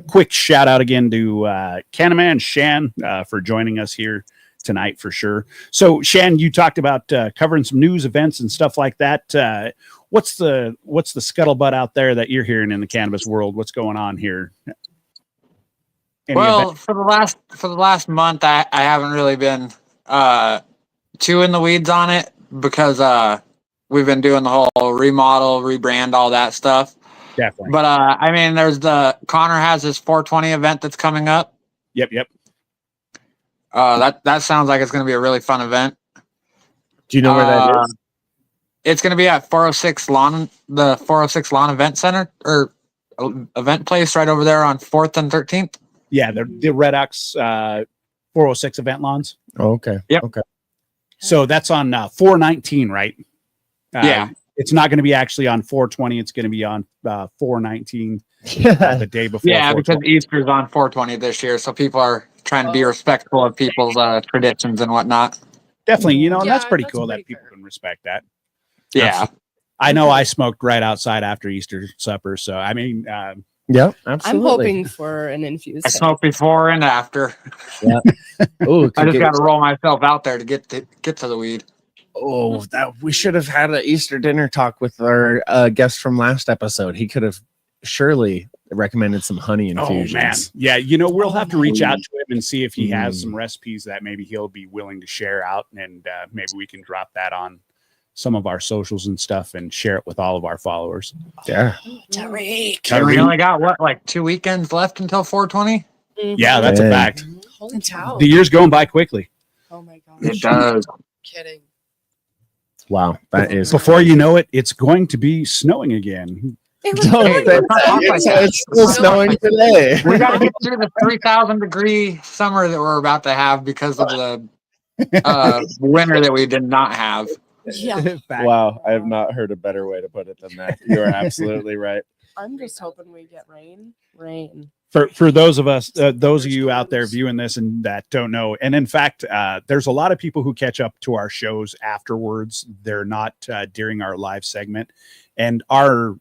quick shout out again to Canna Man, Shan, for joining us here tonight for sure. So Shan, you talked about covering some news events and stuff like that. What's the scuttlebutt out there that you're hearing in the cannabis world? What's going on here? Well, for the last month, I haven't really been too in the weeds on it because we've been doing the whole remodel, rebrand, all that stuff. Definitely. But I mean, there's Connor has his 420 event that's coming up. Yep. That sounds like it's going to be a really fun event. Do you know where that is? It's going to be at 406 Lawn, the 406 Lawn Event Center or event place right over there on 4th and 13th. Yeah, the Red Ox 406 event lawns. Oh, okay. Yep. Okay. So that's on 419, right? Yeah. It's not going to be actually on 420. It's going to be on 419 the day before. Yeah, because Easter's on 420 this year, so people are trying to be respectful of people's traditions and whatnot. Definitely, and that's pretty that's cool pretty that people fair. can respect that. Yeah. I know I smoked right outside after Easter supper, so I mean, Yep, I'm absolutely. hoping for an infused. I smoke before and after. Oh, I just got to roll myself out there to get to the weed. Oh, that we should have had an Easter dinner talk with our guest from last episode. He could have surely recommended some honey infusions. oh man, yeah. We'll have to reach out to him and see if he has some recipes that maybe he'll be willing to share out, and maybe we can drop that on some of our socials and stuff and share it with all of our followers. Yeah. Tariq. And we only got like 2 weekends left until 420. Yeah, that's a Yeah. fact. Holy cow. The year's going by quickly. Oh my gosh. It does. Kidding. Wow, that is. Before you know it, it's going to be snowing again. It was Don't really say good. that. It's still snowing today. We got to get through the 3,000-degree summer that we're about to have because of the winter that we did not have. Yeah. Wow, I have not heard a better way to put it than that. You are absolutely right. I'm just hoping we get rain. Rain. For those of us, those of you out there viewing this and that don't know, and in fact, there's a lot of people who catch up to our shows afterwards. They're not during our live segment, and our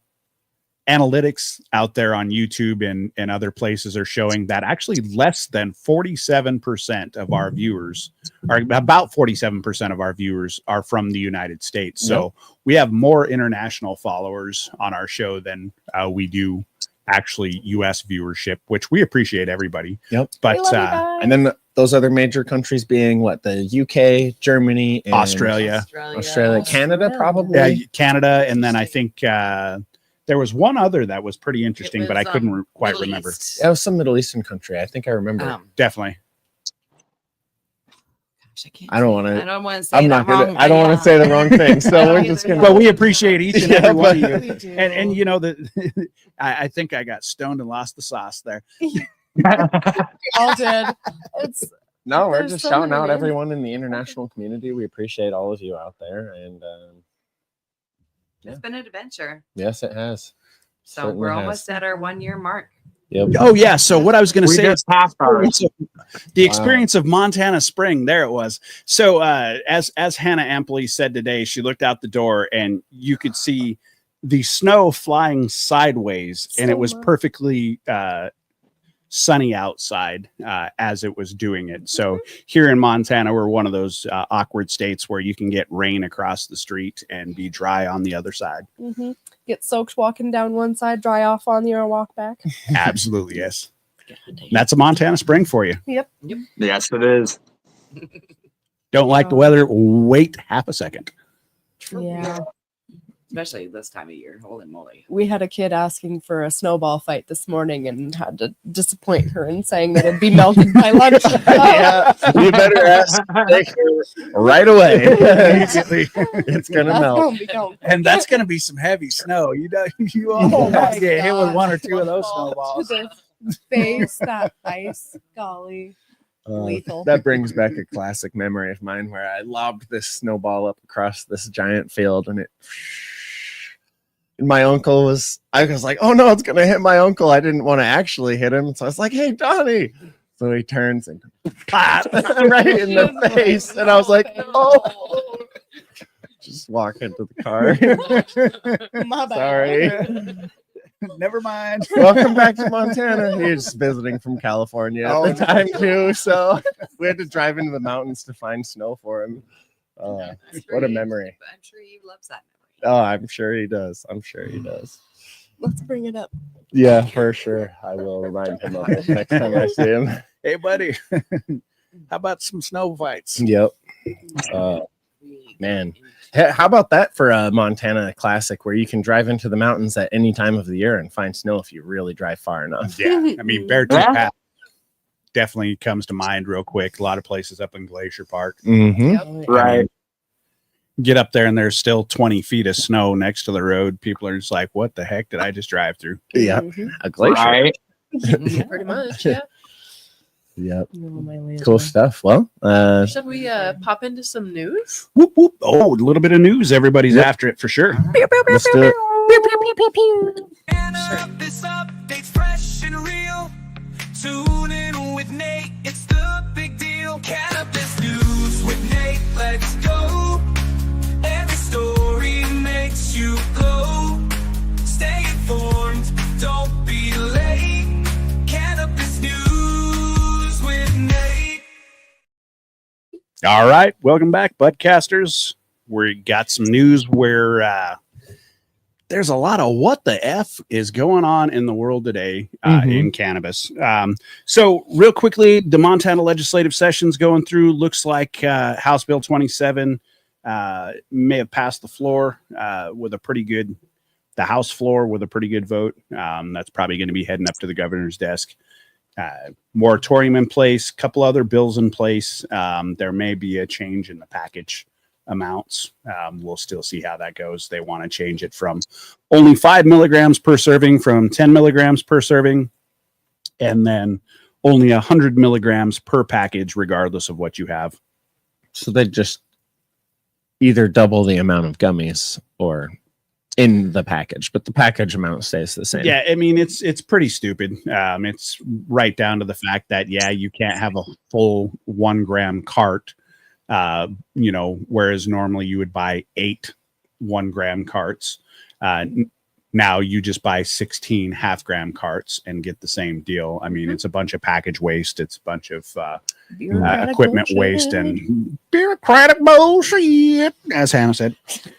analytics out there on YouTube and other places are showing that actually less than 47% of our viewers are about 47% of our viewers are from the United States. So we have more international followers on our show than we do actually US viewership, which we appreciate everybody. Yep. But We love you guys. And then those other major countries being what? The UK, Germany, and Australia, Canada, probably. Canada, and then I think there was one other that was pretty interesting, but I was, couldn't quite Middle remember. East. That was some Middle Eastern country. I think I remember. Definitely. I don't want I to. don't want to say I'm that not gonna. wrong, I don't but want to say the wrong thing. So we're just gonna. But we appreciate each and every one of you. We do. And you know that I think I got stoned and lost the sauce there. We all did. It's No, we're There's just so shouting out many. everyone in the international community. We appreciate all of you out there, and It's been an adventure. yes, it has. So Certainly we're has. almost at our 1 year mark. Yep. Oh yeah. So what I was going to We say just passed ours. the experience of Montana spring. There it was. So as Hannah amply said today, she looked out the door and you could see the snow flying sideways, and it was So much. perfectly sunny outside as it was doing it. So here in Montana, we're one of those awkward states where you can get rain across the street and be dry on the other side. get soaked walking down one side, dry off on your walk back. Absolutely, yes. That's a Montana spring for you. Yes, it is. Don't like the weather? Wait half a second. Yeah. especially this time of year. Holy moly! We had a kid asking for a snowball fight this morning and had to disappoint her and saying that it'd be melted by lunch. Yeah, you better ask right away. It's gonna That's melt. gonna be going. And that's going to be some heavy snow. You all might get hit with one or two of those snowballs. To the face, that ice, golly. Lethal. That brings back a classic memory of mine where I lobbed this snowball up across this giant field, and my uncle was. I was like, "Oh no, it's gonna hit my uncle!" I didn't want to actually hit him, so I was like, "Hey, Donnie!" So he turns and right in the face, and I was like, "Oh!" Just walk into the car. My bad. Sorry. Never mind. Welcome back to Montana. He was visiting from California at the time too, so we had to drive into the mountains to find snow for him. What a memory! I'm sure he loves that memory. Oh, I'm sure he does. Let's bring it up. Yeah, for sure. I will remind him of it next time I see him. Hey, buddy. How about some snow fights? Yep. Man. How about that for a Montana classic where you can drive into the mountains at any time of the year and find snow if you really drive far enough? Yeah. I mean, Beartooth Pass definitely comes to mind real quick. A lot of places up in Glacier Park. Mm-hmm. Right. Get up there and there's still 20 feet of snow next to the road. People are just like, what the heck did I just drive through? Yeah. Mhm. A glacier. Right. Pretty much, yeah. Yep. Oh, my land. Cool stuff. Well, Should we pop into some news? Whoop, whoop. Oh, a little bit of news. Everybody's after it for sure. let's do it. Cannabis updates fresh and real. Tune in with Nate, it's the big deal. Cannabis news with Nate, let's go. Every story makes you glow. Stay informed, don't be late. Cannabis news with Nate. All right. Welcome back, Budcasters. We got some news where there's a lot of what the F is going on in the world today in cannabis. So real quickly, the Montana legislative session's going through. Looks like House Bill 27 may have passed the floor with a pretty good, the House floor with a pretty good vote. That's probably going to be heading up to the governor's desk. Moratorium in place, couple other bills in place. There may be a change in the package amounts. We'll still see how that goes. They want to change it from only 5 milligrams per serving from 10 milligrams per serving, and then only 100 milligrams per package, regardless of what you have. So they just either double the amount of gummies or in the package, but the package amount stays the same. Yeah, I mean, it's pretty stupid. It's right down to the fact that, yeah, you can't have a full 1 gram cart, whereas normally you would buy 8 1 gram carts. Now you just buy 16 half gram carts and get the same deal. I mean, it's a bunch of package waste. It's a bunch of equipment waste and bureaucratic bullshit, as Hannah said.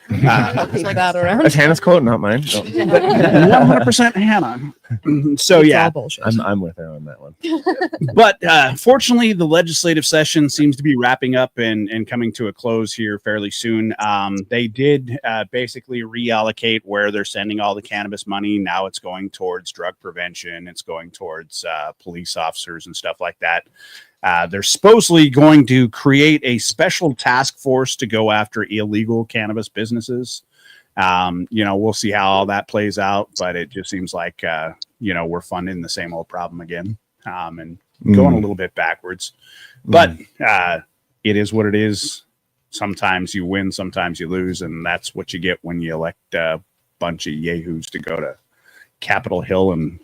Keep that around. That's Hannah's quote, not mine. 100% Hannah. So It's yeah, all bullshit. I'm with her on that one. but fortunately, the legislative session seems to be wrapping up and coming to a close here fairly soon. They did basically reallocate where they're sending all the cannabis money. Now it's going towards drug prevention. It's going towards police officers and stuff like that. They're supposedly going to create a special task force to go after illegal cannabis businesses. We'll see how all that plays out, but it just seems like, we're funding the same old problem again, and going a little bit backwards, but it is what it is. Sometimes you win, sometimes you lose. And that's what you get when you elect a bunch of yahoos to go to Capitol Hill and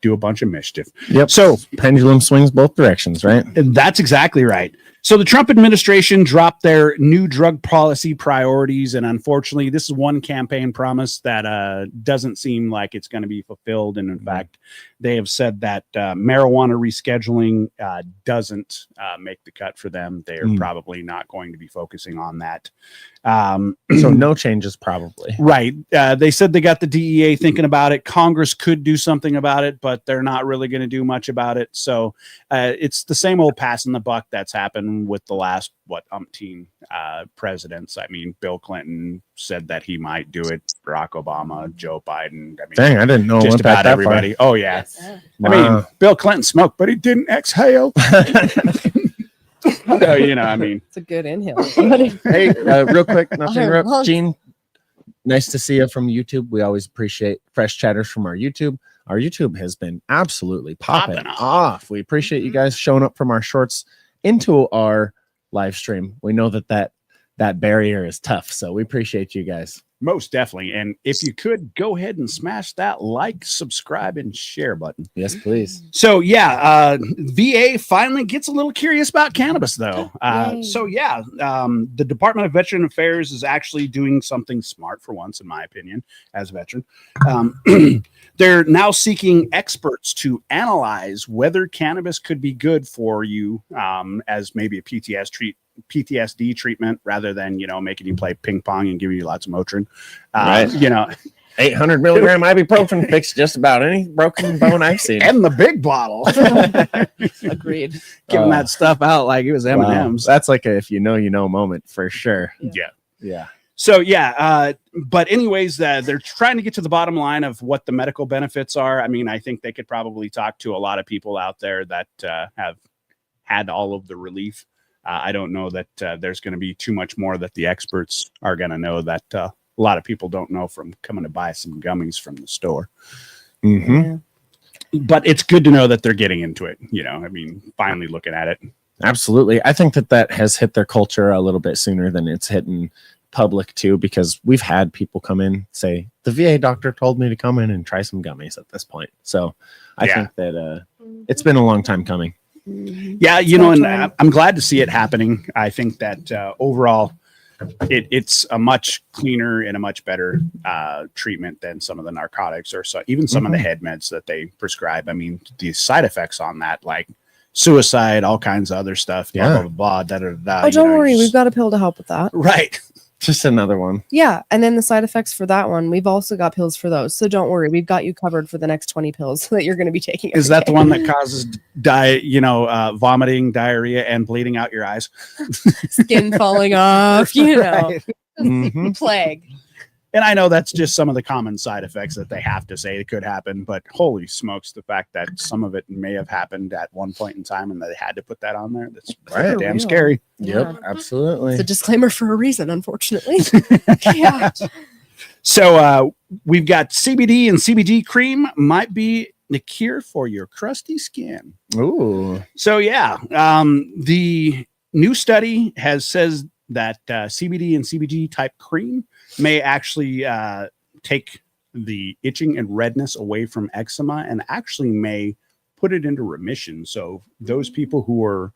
do a bunch of mischief. Yep. So Pendulum swings both directions, right? that's exactly right. So the Trump administration dropped their new drug policy priorities, and unfortunately, this is one campaign promise that doesn't seem like it's going to be fulfilled. And in fact, they have said that marijuana rescheduling doesn't make the cut for them. They are probably not going to be focusing on that. So no changes, probably. Right. They said they got the DEA thinking about it. Congress could do something about it, but they're not really going to do much about it. So it's the same old passing the buck that's happened happened with the last umpteen presidents. I mean, Bill Clinton said that he might do it. Barack Obama, Joe Biden. I mean, Dang, I didn't know it just went back about that everybody. Oh yeah. Yes. Yeah. I mean, Bill Clinton smoked, but he didn't exhale. So, you know, I mean, It's a good inhale. Hey, real quick, not to Our interrupt. lungs. Gene, nice to see you from YouTube. We always appreciate fresh chatters from our YouTube. Our YouTube has been absolutely popping Popping off. We appreciate you guys showing up from our shorts into our live stream. We know that barrier is tough, so we appreciate you guys. most definitely. And if you could go ahead and smash that like, subscribe, and share button. Yes, please. So yeah, VA finally gets a little curious about cannabis, though. Yay. So yeah, the Department of Veteran Affairs is actually doing something smart for once, in my opinion, as a veteran. They're now seeking experts to analyze whether cannabis could be good for you as maybe a PTSD treatment rather than, you know, making you play ping pong and giving you lots of Motrin. Right. You know, 800 milligram ibuprofen fixed just about any broken bone I've seen. and the big bottle. Agreed. Giving that stuff out like it was M&Ms. Wow. That's like a if you know moment for sure. Yeah. Yeah. So yeah, but anyways, they're trying to get to the bottom line of what the medical benefits are. I mean, I think they could probably talk to a lot of people out there that have had all of the relief. I don't know that there's going to be too much more that the experts are going to know that a lot of people don't know from coming to buy some gummies from the store. Mm-hmm. Yeah. But it's good to know that they're getting into it. You know, I mean, finally looking at it. Absolutely. I think that has hit their culture a little bit sooner than it's hitting public too, because we've had people come in say the VA doctor told me to come in and try some gummies at this point. So I think that it's been a long time coming. Yeah, you know, and I'm glad to see it happening. I think that overall it's a much cleaner and a much better treatment than some of the narcotics or so even some of the head meds that they prescribe. I mean, the side effects on that, like suicide, all kinds of other stuff, blah, blah, blah, da, da, da, Oh, don't worry. We've got a pill to help with that. right. Just another one. Yeah. And then the side effects for that one, we've also got pills for those. So don't worry. We've got you covered for the next 20 pills that you're going to be taking. Is that the one that causes vomiting, diarrhea, and bleeding out your eyes? Skin falling off, you know, Right. Mhm. plague. And I know that's just some of the common side effects that they have to say it could happen, but holy smokes, the fact that some of it may have happened at one point in time and that they had to put that on there, that's Right. damn Real. scary. Yep, absolutely. It's a disclaimer for a reason, unfortunately. Yeah. So we've got CBD and CBG cream might be the cure for your crusty skin. Ooh. So yeah, the new study says that CBD and CBG type cream may actually take the itching and redness away from eczema and actually may put it into remission. So those people who are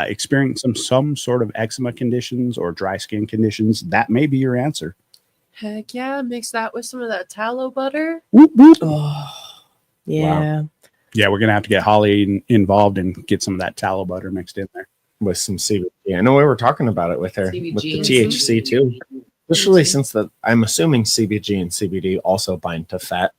experiencing some sort of eczema conditions or dry skin conditions, that may be your answer. Heck yeah, mix that with some of that tallow butter. Whoop, whoop. Oh, yeah. Yeah, we're gonna have to get Holly involved and get some of that tallow butter mixed in there. With some CBD. I know we were talking about it with her, with the CBG. THC too. Especially since I'm assuming CBG and CBD also bind to fat.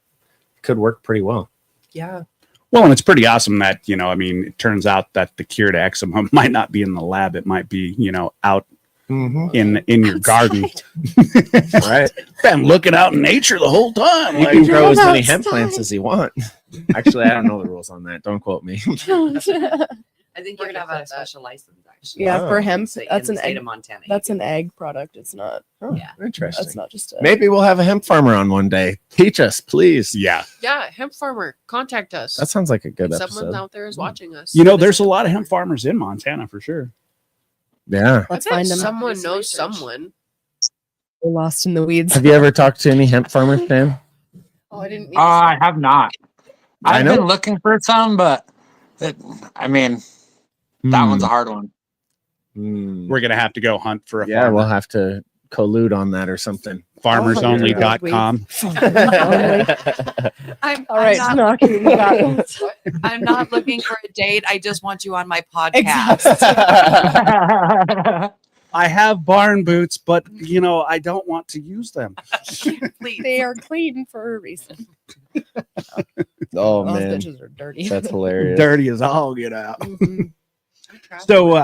Could work pretty well. Yeah. Well, and it's pretty awesome that, you know, I mean, it turns out that the cure to eczema might not be in the lab. It might be, you know, out in your garden. Right. Been looking out in nature the whole time. You Like, can grow as many outside. hemp plants as you want. Actually, I don't know the rules on that. Don't quote me. I think We're you're gonna gonna have a put that. special license actually. Yeah, Oh. for hemp, So that's in an the state egg. of Montana. That's an egg product. It's not. Oh, Yeah. interesting. That's not just a. Maybe we'll have a hemp farmer on one day. Teach us, please. yeah. Yeah, hemp farmer, contact us. That sounds like a good if someone episode. out there is watching us. You know, there's a lot of hemp farmers in Montana for sure. Yeah. Let's I bet find them. someone Do some knows research. someone. We're lost in the weeds. Have you ever talked to any hemp farmers, Dan? Oh, I didn't. I have not. I I've know. been looking for some, but I mean, that one's a hard one. Hmm. We're going to have to go hunt for a Yeah, farmer. we'll have to collude on that or something. Farmersonly.com. I'm, All right, I'm, not, knocking me back. I'm not looking for a date. I just want you on my podcast. I have barn boots, but, you know, I don't want to use them. Please. They are clean for a reason. Oh, Those man. bitches are dirty. That's hilarious. Dirty as all get out. Mhm. So,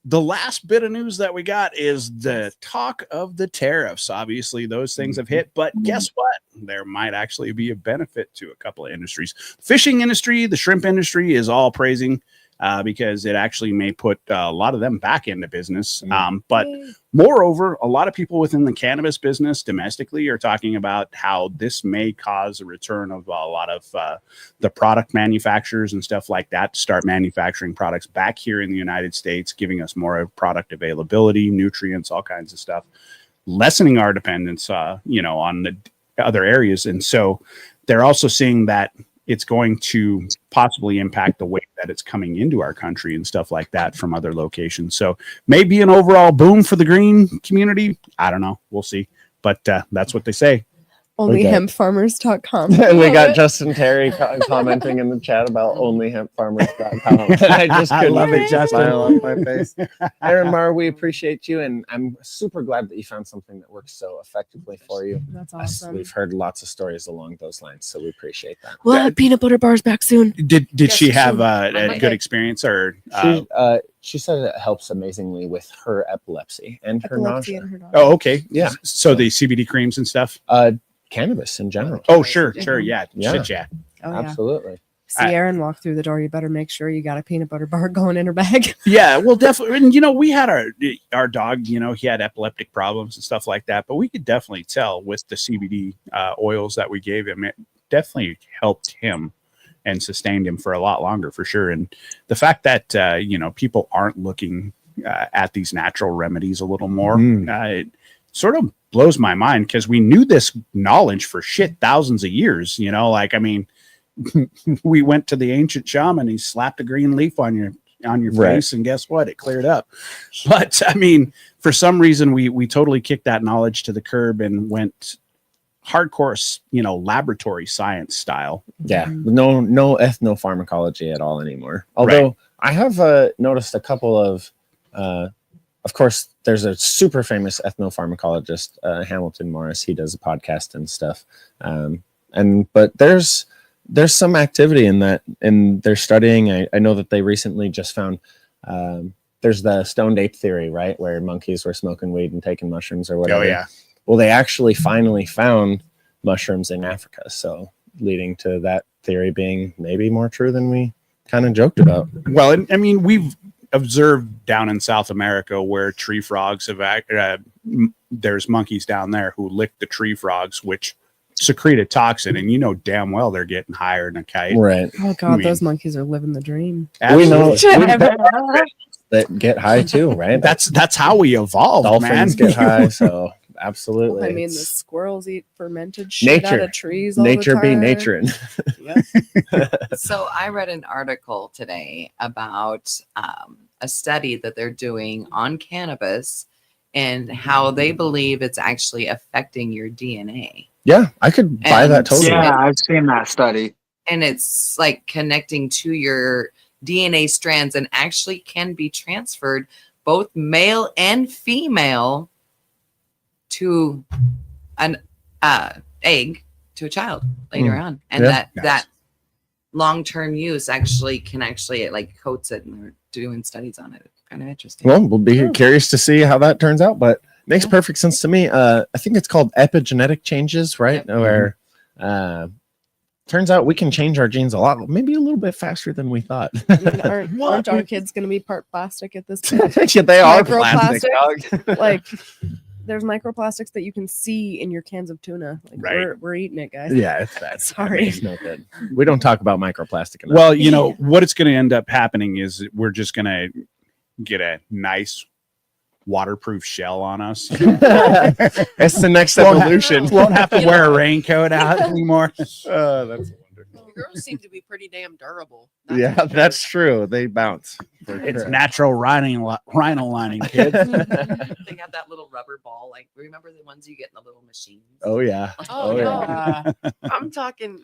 the last bit of news that we got is the talk of the tariffs. Obviously, those things have hit, but guess what? There might actually be a benefit to a couple of industries. The fishing industry, the shrimp industry is all praising because it actually may put a lot of them back into business. But moreover, a lot of people within the cannabis business domestically are talking about how this may cause a return of a lot of the product manufacturers and stuff like that to start manufacturing products back here in the United States, giving us more of product availability, nutrients, all kinds of stuff, lessening our dependence, on the other areas. And so they're also seeing that it's going to possibly impact the way that it's coming into our country and stuff like that from other locations. So maybe an overall boom for the green community. I don't know. We'll see. But that's what they say. Onlyhempfarmers.com. We got Justin Terry commenting in the chat about onlyhempfarmers.com. I just couldn't love it, Justin. smile off my face. Aaron Marr, we appreciate you, and I'm super glad that you found something that works so effectively for you. That's awesome. We've heard lots of stories along those lines, so we appreciate that. We'll have peanut butter bars back soon. Did she have a Okay. good experience or? She said it helps amazingly with her epilepsy and her nausea. And her dog. Oh, okay. Yeah. So the CBD creams and stuff. Cannabis in general. Oh, sure. Yeah. Yeah. Shit, yeah. Oh, yeah. Absolutely. See Erin walk through the door, you better make sure you got a peanut butter bar going in her bag. Yeah, well, definitely. And we had our dog. He had epileptic problems and stuff like that. But we could definitely tell with the CBD oils that we gave him, it definitely helped him and sustained him for a lot longer, for sure. And the fact that people aren't looking at these natural remedies a little more, it sort of blows my mind, because we knew this knowledge for thousands of years. We went to the ancient shaman, he slapped a green leaf on your face, and guess what? It cleared up. But for some reason we totally kicked that knowledge to the curb and went hardcore, laboratory science style. Yeah, no ethnopharmacology at all anymore. Although I have noticed a couple of course, there's a super famous ethnopharmacologist, Hamilton Morris. He does a podcast and stuff. But there's some activity in that, and they're studying. I know that they recently just found there's the stoned ape theory, right, where monkeys were smoking weed and taking mushrooms or whatever. Oh yeah. Well, they actually finally found mushrooms in Africa, so leading to that theory being maybe more true than we kind of joked about. Well, we've observed down in South America where tree frogs have there's monkeys down there who lick the tree frogs, which secrete a toxin, and damn well they're getting higher than a kite. Right. Oh God, those monkeys are living the dream. We know Absolutely. that get high too, right? That's how we evolved, Dolphins man. get high, so absolutely. The squirrels eat fermented shit out of trees all nature the be time. naturing. So I read an article today about a study that they're doing on cannabis and how they believe it's actually affecting your DNA. Yeah, I could buy that totally. Yeah, I've seen that study. And it's like connecting to your DNA strands and actually can be transferred both male and female to an egg to a child later on. And that long-term use can it like coats it, and they're doing studies on it. It's kind of interesting. Well, we'll be curious to see how that turns out, but makes perfect sense to me. I think it's called epigenetic changes, right? Yep. Where turns out we can change our genes a lot, maybe a little bit faster than we thought. Aren't our kids going to be part plastic at this point? Yeah, they are plastic, dog. Like, there's microplastics that you can see in your cans of tuna. Like, we're eating it, guys. Yeah, it's bad. Sorry. It's no good. We don't talk about microplastic enough. Well, what it's going to end up happening is we're just going to get a nice waterproof shell on us. That's the next evolution. Won't have to wear a raincoat out anymore. That's wonderful. Girls seem to be pretty damn durable. That's true. They bounce. It's natural rhino lining, kids. They have that little rubber ball. Like, remember the ones you get in the little machines? Oh yeah. Oh, yeah. I'm talking.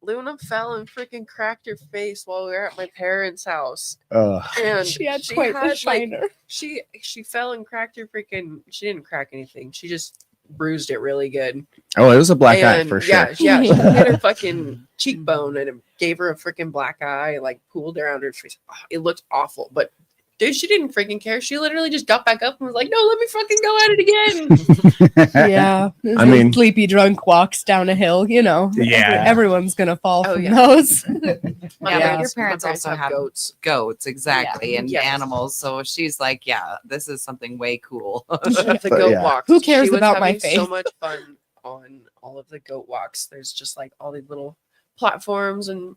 Luna fell and freaking cracked her face while we were at my parents' house. And She had quite the shiner. She fell and cracked her freaking. She didn't crack anything. She just bruised it really good. Oh, it was a black eye for sure. Yeah, she hit her fucking cheekbone and it gave her a freaking black eye, like pooled around her face. Oh, it looked awful, but Dude, she didn't freaking care. She literally just got back up and was like, "No, let me fucking go at it again." Yeah. I mean- sleepy drunk walks down a hill, you know. Yeah. Everyone's gonna fall Oh, from yeah. those. Yeah, but your parents also have goats. goats, exactly, and Yes. animals. So she's like, yeah, this is something way cool. The But goat yeah. walks. Who cares She was about my having face? So much fun on all of the goat walks. There's just like all these little platforms and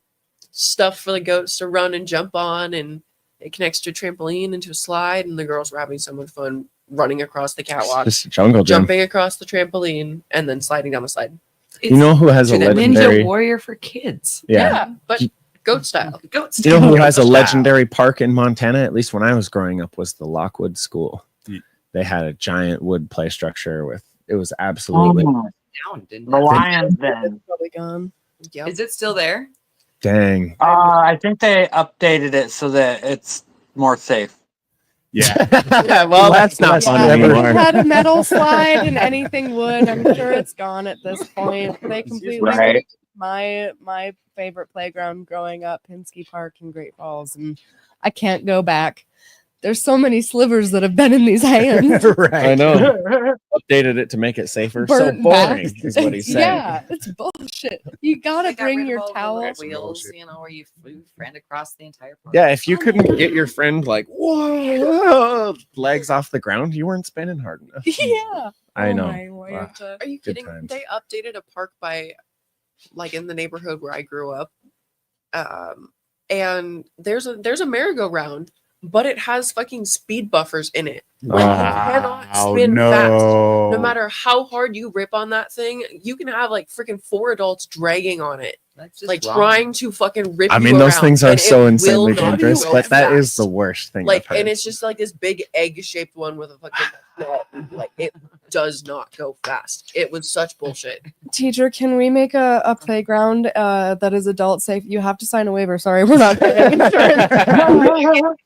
stuff for the goats to run and jump on, and it connects to a trampoline and to a slide, and the girls were having so much fun running across the catwalk, Just a jungle gym. jumping across the trampoline, and then sliding down the slide. You know who has a It's legendary? Ninja Warrior for kids. Yeah. But goat style. Goats. You know who has a Style. legendary park in Montana? At least when I was growing up, was the Lockwood School. Yeah. They had a giant wood play structure with. It was absolutely Down, didn't The it? Lions Den. Probably gone. Yep. Is it still there? dang. I think they updated it so that it's more safe. Yeah. Well, that's not Less fun fun Yeah, anymore. if anymore. it had a metal slide and anything wood, I'm sure it's gone at this point. They completely Right. my favorite playground growing up, Pinsky Park in Great Falls, and I can't go back. There's so many slivers that have been in these hands. Right. I know. Updated it to make it safer. Burnt so boring back. is what he's saying. Yeah, it's bullshit. You gotta They got bring rid your of all the towel. red wheels, you know, where you ran across the entire park. Yeah, if you couldn't get your friend like whoa legs off the ground, you weren't spinning hard enough. Yeah. I Oh know. my word. Wow. Are you Good kidding? times. They updated a park by, like, in the neighborhood where I grew up, and there's a merry-go-round, but it has fucking speed buffers in it. Like, you cannot spin fast. No matter how hard you rip on that thing, you can have like freaking 4 adults dragging on it, That's just like wrong. trying to fucking rip. I you mean, those around, things are and it so will insanely not dangerous, go but that is fast. the worst thing. Like, I've heard. and it's just like this big egg-shaped one with a fucking like it does not go fast. It was such bullshit. Teacher, can we make a playground that is adult safe? You have to sign a waiver. Sorry, we're not paying insurance.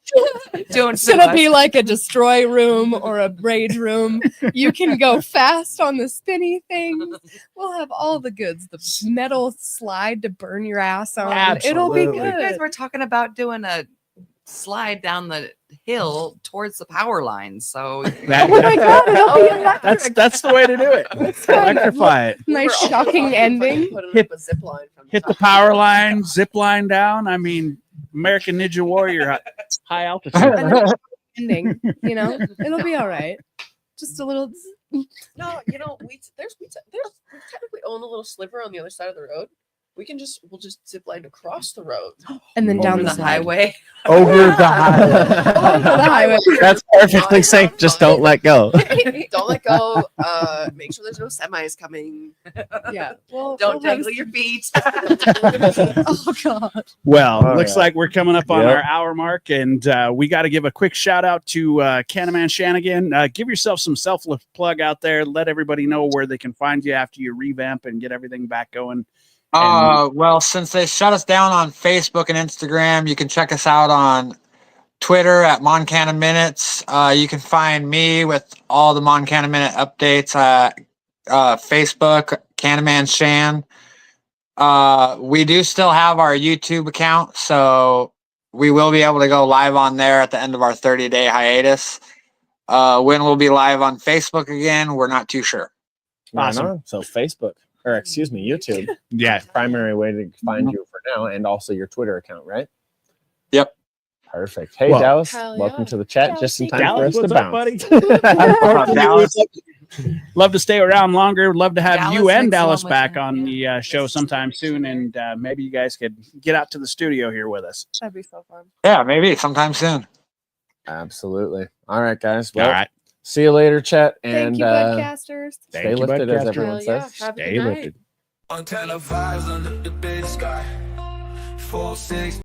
Don't It's sue gonna us. be like a destroy room or a rage room. You can go fast on the spinny things. We'll have all the goods. The metal slide to burn your ass on. It'll be Absolutely. You guys good. were talking about doing a slide down the hill towards the power lines. So Oh my god, it'll be electric. That's the way to do it. Electrify it. Nice We were also shocking talking ending. fucking putting Hit- up a zip line from Hit the top. power line, zip line down. I mean, American Ninja Warrior, high altitude. Ending. You know, it'll be all right. Just a little. No, you know, we technically own a little sliver on the other side of the road. We'll just zip line across the road. And then down over the the slide. highway. over the highway. Over the highway. That's perfectly safe. Just don't let go. Don't let go. Make sure there's no semis coming. Yeah. Well, Don't we'll have dangle your feet. Oh god. Well, All looks right. like we're coming up on Yep. our hour mark, and we got to give a quick shout out to Canna Man Shan again. Give yourself some self plug out there. Let everybody know where they can find you after you revamp and get everything back going. Well, since they shut us down on Facebook and Instagram, you can check us out on Twitter at MonCanna Minutes. You can find me with all the MonCanna Minute updates at Facebook, Canna Man Shan. We do still have our YouTube account, so we will be able to go live on there at the end of our 30-day hiatus. When we'll be live on Facebook again, we're not too sure. Awesome. Right on. So Facebook, or excuse me, YouTube, Yeah. primary way to find you for now, and also your Twitter account, right? Yep. Perfect. Hey, Well- Dallas, Hell welcome yeah. to the chat. Dallas, Just in time Dallas, for us what's to up, bounce. buddy? Dallas. Love to stay around longer. Love to have Dallas you and makes so Dallas much back sense. on the show sometime soon, and maybe you guys could get out to the studio here with us. That'd be so fun. Yeah, maybe sometime soon. Absolutely. All right, guys. Well, All right. see you later, chat. And Thank you, podcasters. stay Thank you, lifted, as Budcasters. everyone Hell yeah. says. Have a Stay good night. lifted. Montana vibes under the big sky. 4-6